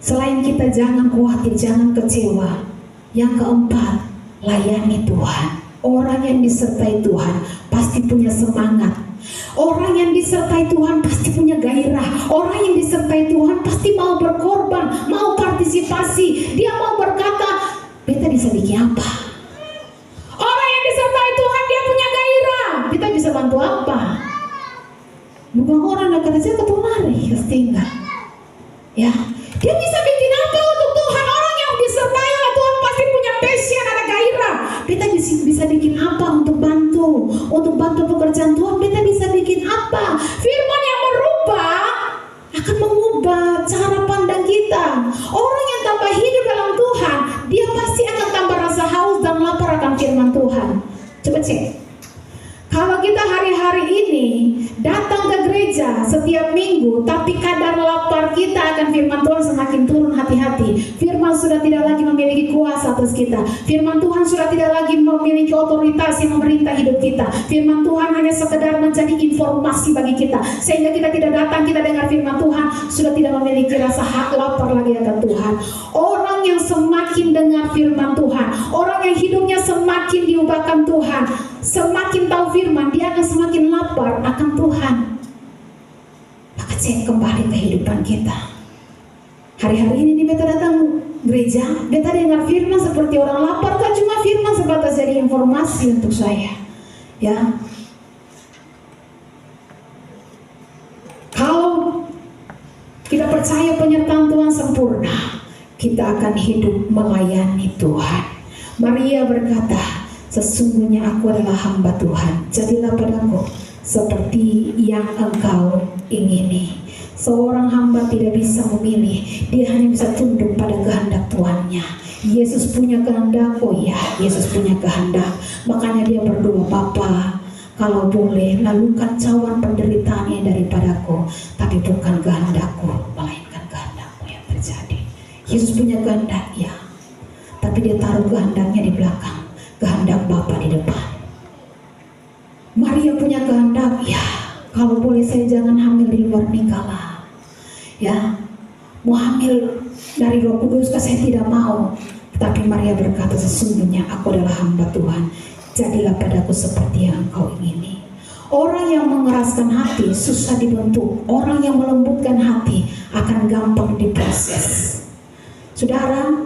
S1: selain kita jangan khawatir, jangan kecewa. Yang keempat, layani Tuhan. Orang yang disertai Tuhan pasti punya semangat. Orang yang disertai Tuhan pasti punya gairah. Orang yang disertai Tuhan pasti mau berkorban, mau partisipasi. Dia mau berkata, beta bisa bikin apa? Orang yang disertai Tuhan dia punya gairah. Kita bisa bantu apa? Bukan orang yang kata saya ketemu lari, pasti enggak. Ya, dia bisa bikin apa untuk Tuhan? Orang yang disertai oleh Tuhan pasti punya passion, ada gairah. Kita bisa bikin apa untuk bantu pekerjaan Tuhan? Kita bisa bikin apa? Firman yang merubah akan mengubah cara pandang kita. Orang yang tambah hidup dalam Tuhan, dia pasti akan tambah rasa haus dan lapar akan firman Tuhan. Coba cek. Kalau kita hari-hari ini datang ke gereja setiap minggu, tapi kadar lapar kita akan firman Tuhan semakin turun, hati-hati. Firman sudah tidak lagi memiliki kuasa atas kita. Firman Tuhan sudah tidak lagi memiliki otoritas yang memerintah hidup kita. Firman Tuhan hanya sekedar menjadi informasi bagi kita, sehingga kita tidak datang, kita dengar firman Tuhan, sudah tidak memiliki rasa lapar lagi akan Tuhan. Orang yang semakin dengar firman Tuhan, orang yang hidupnya semakin diubahkan Tuhan, semakin tahu firman, dia akan semakin lapar akan Tuhan. Maka cek kembali kehidupan kita. Hari-hari ini beta datang gereja, beta dengar firman seperti orang lapar, kan cuma firman sebatas jadi informasi untuk saya. Ya, kalau kita percaya penyertaan Tuhan sempurna, kita akan hidup melayani Tuhan. Maria berkata, sesungguhnya aku adalah hamba Tuhan, jadilah padaku seperti yang engkau ingini. Seorang hamba tidak bisa memilih, dia hanya bisa tunduk pada kehendak Tuannya. Yesus punya kehendak, oh ya, Yesus punya kehendak. Makanya dia berdoa, Bapa, kalau boleh lalukan cawan penderitaannya daripadaku, tapi bukan kehendakku, melainkan kehendakmu yang terjadi. Yesus punya kehendak, ya, tapi dia taruh kehendaknya di belakang, kehendak Bapa di depan. Maria punya kehendak, ya, kalau boleh saya jangan hamil di luar nikah lah. Ya, mau hamil dari Roh Kudus, saya tidak mau. Tapi Maria berkata, sesungguhnya aku adalah hamba Tuhan, jadilah padaku seperti yang engkau ingini. Orang yang mengeraskan hati susah dibentuk. Orang yang melembutkan hati akan gampang diproses. Saudara,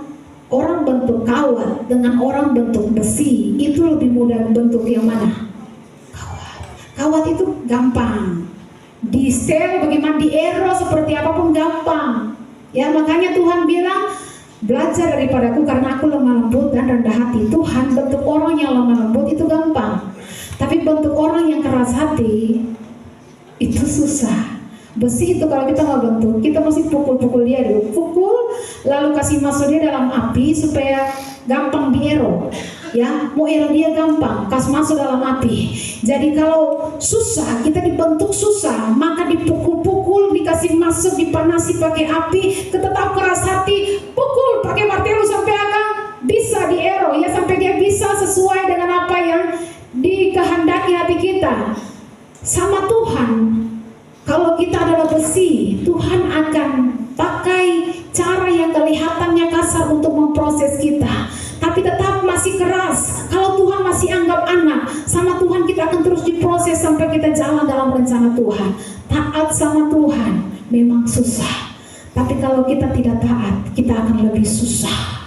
S1: orang bentuk kawat dengan orang bentuk besi itu lebih mudah bentuk yang mana? Kawat itu gampang. Di stel bagaimana, di ero seperti apapun gampang. Ya, makanya Tuhan bilang, belajar daripadaku karena aku lemah lembut dan rendah hati. Tuhan bentuk orang yang lemah lembut itu gampang, tapi bentuk orang yang keras hati itu susah. Besi itu kalau kita mau bentuk, kita mesti pukul-pukul dia dulu, pukul, lalu kasih masuk dia dalam api supaya gampang diero. Ya, mau ero dia gampang, kasih masuk dalam api. Jadi kalau susah, kita dibentuk susah, maka dipukul-pukul, dikasih masuk, dipanasi pakai api, tetap keras hati, pukul pakai martelo sampai akan bisa diero, ya, sampai dia bisa sesuai dengan apa yang dikehendaki hati kita. Sama Tuhan, kalau kita adalah besi, Tuhan akan pakai cara yang kelihatannya kasar untuk memproses kita, tapi tetap masih keras. Kalau Tuhan masih anggap anak, sama Tuhan kita akan terus diproses sampai kita jalan dalam rencana Tuhan. Taat sama Tuhan memang susah, tapi kalau kita tidak taat, kita akan lebih susah.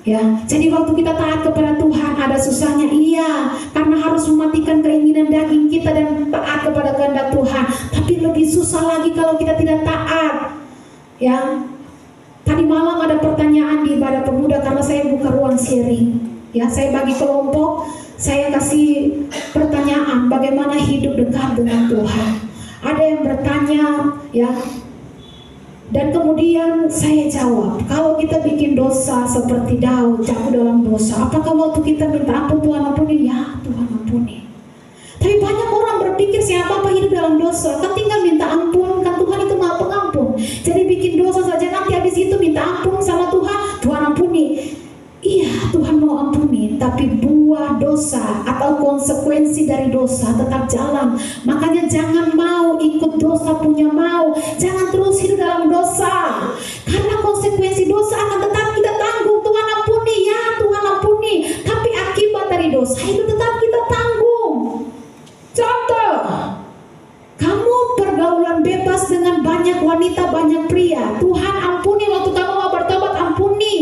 S1: Ya, jadi waktu kita taat kepada Tuhan ada susahnya, iya, karena harus mematikan keinginan daging kita dan taat kepada kehendak Tuhan. Tapi lebih susah lagi kalau kita tidak taat. Ya, tadi malam ada pertanyaan di ibadah pemuda karena saya buka ruang sharing. Ya, saya bagi kelompok, saya kasih pertanyaan bagaimana hidup dekat dengan Tuhan. Ada yang bertanya, ya, Dan kemudian saya jawab, kalau kita bikin dosa seperti Daud jatuh dalam dosa, apakah waktu kita minta ampun Tuhan ampuni? Ya Tuhan ampuni. Tapi banyak orang berpikir siapa apa hidup dalam dosa, kan tinggal minta ampun, kan Tuhan itu Maha Pengampun. Jadi bikin dosa saja nanti habis itu minta ampun sama Tuhan, Tuhan ampuni. Iya, Tuhan mau ampuni, tapi buah dosa atau konsekuensi dari dosa tetap jalan. Makanya jangan mau ikut dosa punya mau. Jangan terus hidup dalam dosa. Karena konsekuensi dosa akan tetap kita tanggung. Tuhan ampuni, ya Tuhan ampuni. Tapi akibat dari dosa itu tetap kita tanggung. Contoh, kamu pergaulan bebas dengan banyak wanita, banyak pria. Tuhan ampuni waktu kamu mau bertobat, ampuni.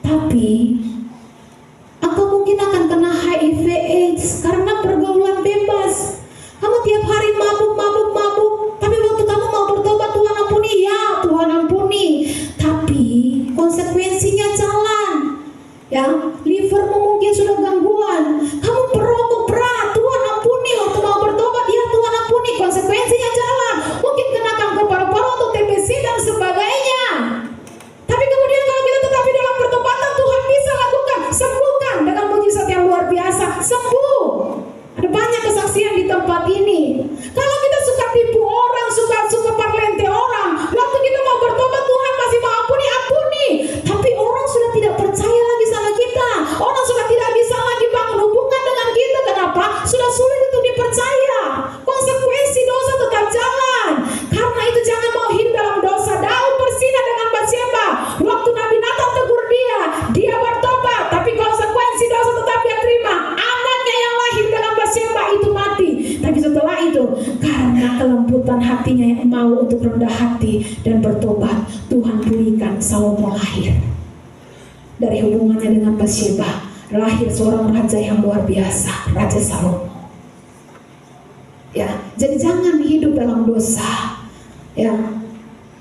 S1: Tapi engkau mungkin akan kena HIV AIDS karena pergaulan bebas. Kamu tiap hari mabuk. Tapi waktu kamu mau bertobat, Tuhan ampuni, ya Tuhan ampuni. Tapi konsekuensinya jalan. Ya, livermu mungkin sudah gangguan. Kamu perokok berat, Tuhan ampuni. Waktu mau bertobat, ya Tuhan ampuni. Konsekuensinya jalan. Mungkin kena kanker paru-paru atau TBC dan sebagainya. Tapi kemudian kalau kita tetap di dalam pertobatan, Tuhan bisa lakukan, sembuhkan dengan mujizat yang luar biasa, sembuh. Ada banyak kesaksian di tempat ini. Kalau kita suka tipu orang, suka parlente orang, waktu kita mau bertobat, Tuhan masih mau ampuni, ampuni. Tapi orang sudah tidak percaya lagi sama kita. Orang sudah tidak bisa lagi bangun hubungan dengan kita. Kenapa? Sudah sulit untuk dipercaya. Konsekuensi dosa tetap jalan. Karena itu jangan mau hidup dalam dosa. Daud bersinah dengan Batsheba. Waktu Nabi Nathan tegur dia bertobat, tapi konsekuensi dosa tetap dia terima. Anaknya yang lahir dengan Batsheba itu mati. Tapi setelah itu, karena kelembutan hatinya yang mau untuk rendah hati dan bertobat, Tuhan pulihkan Salomo lahir. Dari hubungannya dengan Batsheba, lahir seorang raja yang luar biasa, Raja Salomo. Ya, jadi jangan hidup dalam dosa. Ya,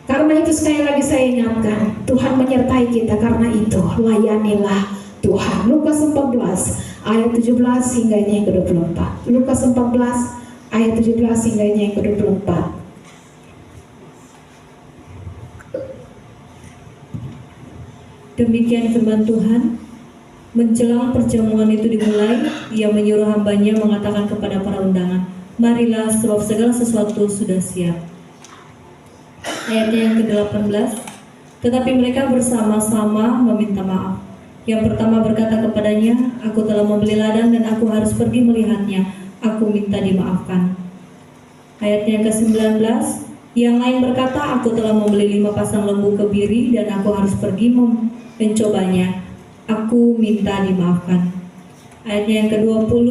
S1: karena itu sekali lagi saya ingatkan, Tuhan menyertai kita. Karena itu layanilah Tuhan. Lukas 14 ayat 17 hingga yang ke-24. Lukas 14 ayat 17 hingga yang ke-24.
S2: Demikian firman Tuhan. Menjelang perjamuan itu dimulai, ia menyuruh hambanya mengatakan kepada para undangan, marilah sebab segala sesuatu sudah siap. Ayatnya yang ke-18. Tetapi mereka bersama-sama meminta maaf. Yang pertama berkata kepadanya, aku telah membeli ladang dan aku harus pergi melihatnya. Aku minta dimaafkan. Ayatnya yang ke-19. Yang lain berkata, aku telah membeli 5 pasang lembu kebiri dan aku harus pergi mencobanya. Aku minta dimaafkan. Ayatnya yang ke-20.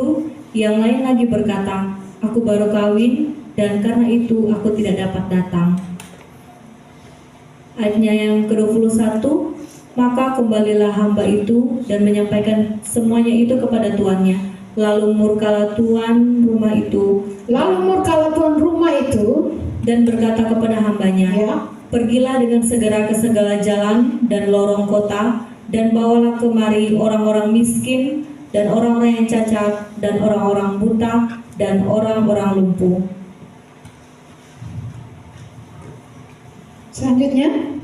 S2: Yang lain lagi berkata, aku baru kawin dan karena itu aku tidak dapat datang. Ayatnya yang ke-21, maka kembalilah hamba itu dan menyampaikan semuanya itu kepada tuannya. Lalu murkalah tuan rumah itu. Dan berkata kepada hambanya,
S1: Ya.
S2: pergilah dengan segera ke segala jalan dan lorong kota dan bawalah kemari orang-orang miskin dan orang-orang yang cacat dan orang-orang buta dan orang-orang lumpuh.
S1: Selanjutnya,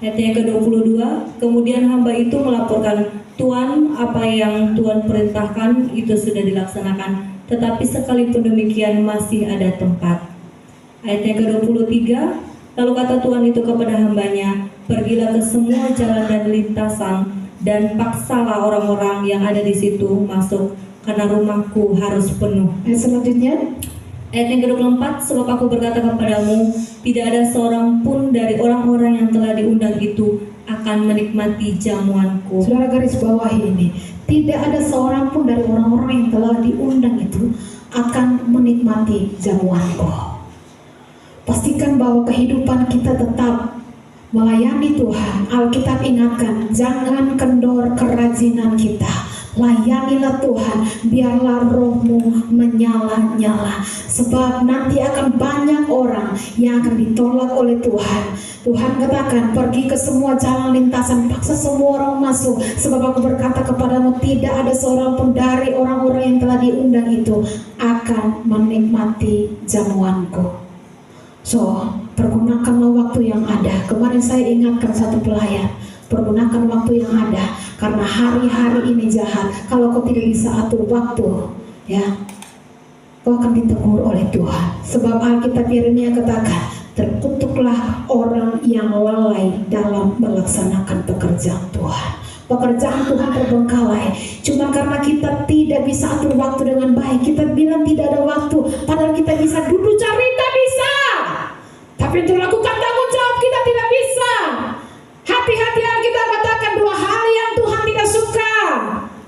S2: Ayat yang ke-22, kemudian hamba itu melaporkan, Tuan, apa yang Tuan perintahkan itu sudah dilaksanakan, tetapi sekalipun demikian masih ada tempat. Ayat yang ke-23, lalu kata Tuan itu kepada hambanya, pergilah ke semua jalan dan lintasan, dan paksalah orang-orang yang ada di situ masuk, karena rumahku harus penuh.
S1: ayat selanjutnya,
S2: Ayat yang ke-24, sebab aku berkata kepadamu, tidak ada seorang pun dari orang-orang yang telah diundang itu akan menikmati jamuanku.
S1: saudara garis bawahi ini, tidak ada seorang pun dari orang-orang yang telah diundang itu akan menikmati jamuanku. Pastikan bahwa kehidupan kita tetap melayani Tuhan. Alkitab ingatkan, jangan kendor kerajinan kita. Layanilah Tuhan, biarlah rohmu menyala-nyala. Sebab nanti akan banyak orang yang akan ditolak oleh Tuhan. Tuhan katakan, pergi ke semua jalan lintasan, paksa semua orang masuk. Sebab aku berkata kepadamu, tidak ada seorang pun dari orang-orang yang telah diundang itu akan menikmati jamuanku. So, pergunakanlah waktu yang ada. Kemarin saya ingatkan satu pelayan, pergunakan waktu yang ada, karena hari-hari ini jahat. Kalau kau tidak bisa atur waktu, ya, kau akan ditegur oleh Tuhan. Sebab Alkitab Yeremia katakan, terkutuklah orang yang lalai dalam melaksanakan pekerjaan Tuhan. Pekerjaan Tuhan terbengkalai cuma karena kita tidak bisa atur waktu dengan baik. Kita bilang tidak ada waktu, padahal kita bisa duduk cerita bisa, tapi untuk lakukan tanggung jawab kita tidak bisa. Hati-hati, kita katakan dua hal yang Tuhan tidak suka.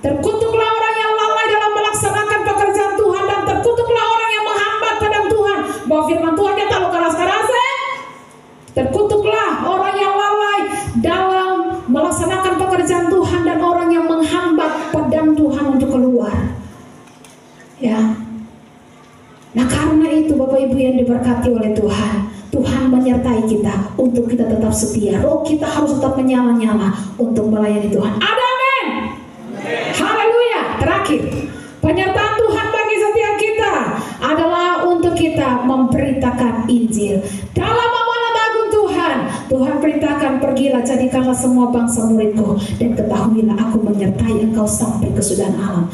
S1: Terkutuklah orang yang lalai dalam melaksanakan pekerjaan Tuhan, dan terkutuklah orang yang menghambat padam Tuhan. Bahwa firman Tuhan kita lo keras-keras. Terkutuklah orang yang lalai dalam melaksanakan pekerjaan Tuhan, dan orang yang menghambat pedang Tuhan untuk keluar. Ya. Nah, karena itu Bapak Ibu yang diberkati oleh Tuhan, Tuhan menyertai kita untuk kita tetap setia. Roh kita harus tetap menyala-nyala untuk melayani Tuhan. Ada amin. Haleluya. Terakhir, penyertaan Tuhan bagi setiap kita adalah untuk kita memberitakan Injil. Dalam amanat agung Tuhan, Tuhan perintahkan, pergilah jadikanlah semua bangsa muridku, dan ketahuilah aku menyertai engkau sampai kesudahan alam.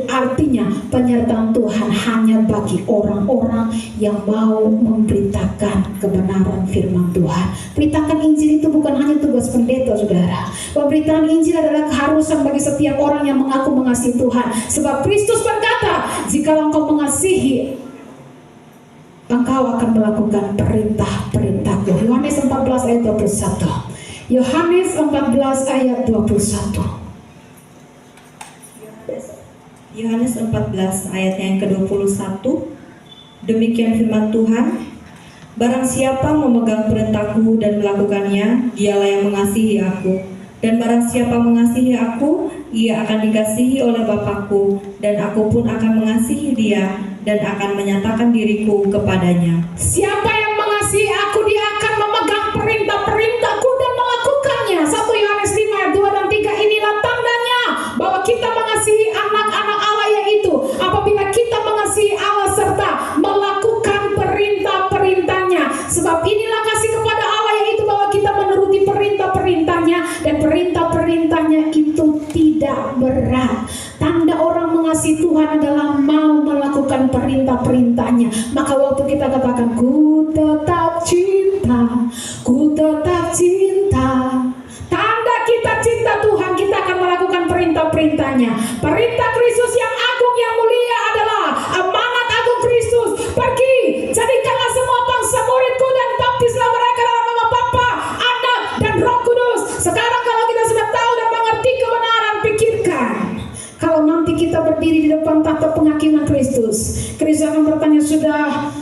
S1: Artinya penyertaan Tuhan hanya bagi orang-orang yang mau memberitakan kebenaran firman Tuhan. Beritakan Injil itu bukan hanya tugas pendeta, saudara. Pemberitaan Injil adalah keharusan bagi setiap orang yang mengaku mengasihi Tuhan. Sebab Kristus berkata, jika engkau mengasihi, engkau akan melakukan perintah-perintahku. Yohanes 14 ayat 21. Yohanes 14 ayat 21.
S2: Yohanes 14 ayat yang ke-21. Demikian firman Tuhan, barang siapa memegang perintahku dan melakukannya, dialah yang mengasihi aku. Dan barang siapa mengasihi aku, ia akan dikasihi oleh Bapakku, dan aku pun akan mengasihi dia, dan akan menyatakan diriku kepadanya.
S1: Siapa yang mengasihi aku, dia akan memegang perintah-perintahku dan melakukannya. 1 Yohanes 5 ayat 2 dan 3. Inilah tandanya bahwa kita mengasihi anak-anak Allah, yaitu apabila kita mengasihi Allah serta melakukan perintah-perintahnya. Sebab inilah kasih kepada Allah, yaitu bahwa kita menuruti perintah-perintahnya, dan perintah-perintahnya itu tidak berat. Tanda orang mengasihi Tuhan adalah mau melakukan perintah-perintahnya. Maka waktu kita katakan, ku tetap cinta, ku tetap cinta, tanda kita cinta Tuhan, kita akan melakukan perintah-perintahnya. Perintah Kristus yang agung yang mulia adalah amanat agung Kristus. Pergi, jadikanlah semua bangsa muridku, dan baptislah mereka dalam nama Bapa, Anak, dan Roh Kudus. Sekarang kalau kita sudah tahu dan mengerti kebenaran, pikirkan, kalau nanti kita berdiri di depan tahta penghakiman Kristus, Kristus akan bertanya, sudah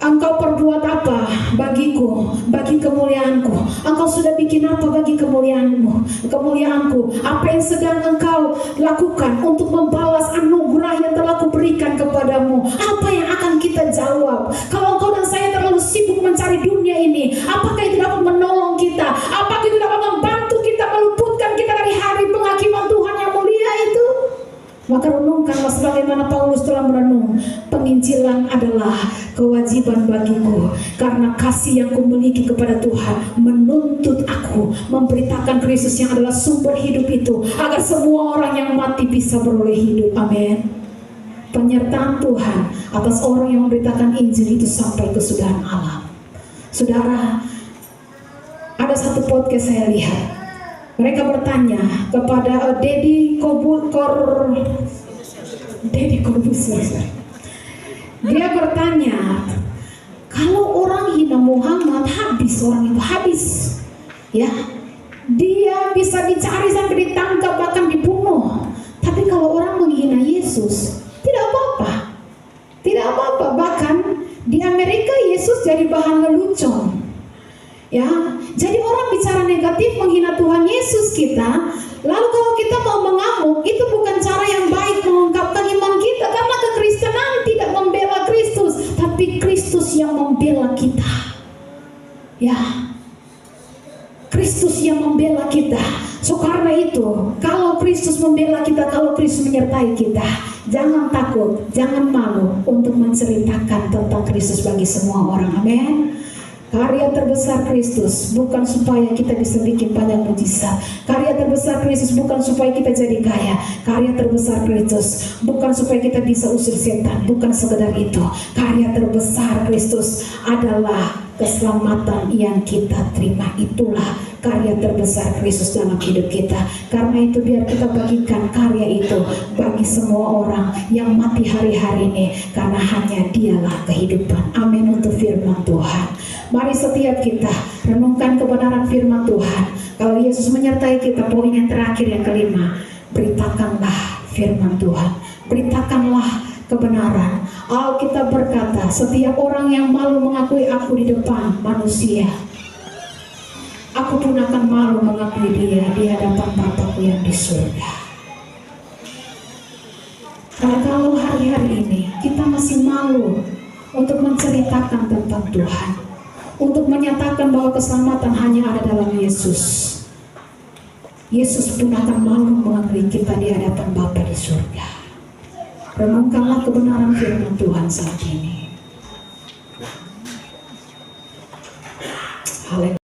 S1: engkau perbuat apa bagiku, bagi kemuliaanku? Engkau sudah bikin apa bagi kemuliaanku? Apa yang sedang engkau lakukan untuk membalas anugerah yang telah kuberikan kepadamu? Apa yang akan kita jawab? Kalau engkau dan saya terlalu sibuk mencari dunia ini, apakah itu dapat menolong kita? Apakah itu dapat membantu kita, meluputkan kita dari hari penghakiman Tuhan yang mulia itu? Maka renungkanlah sebagaimana Paulus telah merenung. Penginjilan adalah kewajiban bagiku, karena kasih yang kumiliki kepada Tuhan menuntut aku memberitakan Kristus yang adalah sumber hidup itu, agar semua orang yang mati bisa beroleh hidup. Amin. Penyertaan Tuhan atas orang yang memberitakan Injil itu sampai kesudahan alam. Saudara, ada satu podcast saya lihat. Mereka bertanya kepada Deddy Corbuzier. Dia bertanya, kalau orang hina Muhammad, habis orang itu, habis. Ya, dia bisa dicari sampai ditangkap, bahkan dibunuh. Tapi kalau orang menghina Yesus, tidak apa-apa. Tidak apa-apa. Bahkan di Amerika Yesus jadi bahan lelucon. Ya, jadi orang bicara negatif menghina Tuhan Yesus kita, lalu kalau kita mau mengamuk, itu bukan cara yang baik mengungkapkan iman kita, karena kekristenan tidak membela Kristus, tapi Kristus yang membela kita. Ya, Kristus yang membela kita. So karena itu, kalau Kristus membela kita, kalau Kristus menyertai kita, jangan takut, jangan malu untuk menceritakan tentang Kristus bagi semua orang. Amin. Karya terbesar Kristus bukan supaya kita bisa bikin banyak mujizat. Karya terbesar Kristus bukan supaya kita jadi kaya. Karya terbesar Kristus bukan supaya kita bisa usir setan. Bukan sekedar itu. Karya terbesar Kristus adalah keselamatan yang kita terima. Itulah karya terbesar Kristus dalam hidup kita. Karena itu biar kita bagikan karya itu bagi semua orang yang mati hari-hari ini. Karena hanya dialah kehidupan. Amin untuk firman Tuhan. Mari setiap kita renungkan kebenaran firman Tuhan. Kalau Yesus menyertai kita, poin yang terakhir yang kelima, beritakanlah firman Tuhan. Beritakanlah kebenaran. Alkitab berkata, setiap orang yang malu mengakui aku di depan manusia, aku pun akan malu mengakui dia di hadapan Bapakku yang di surga. Karena kalau hari-hari ini kita masih malu untuk menceritakan tentang Tuhan, untuk menyatakan bahwa keselamatan hanya ada dalam Yesus, Yesus pun akan malu mengakui kita di hadapan Bapa di surga. Renungkanlah kebenaran firman Tuhan saat ini. Haleluya.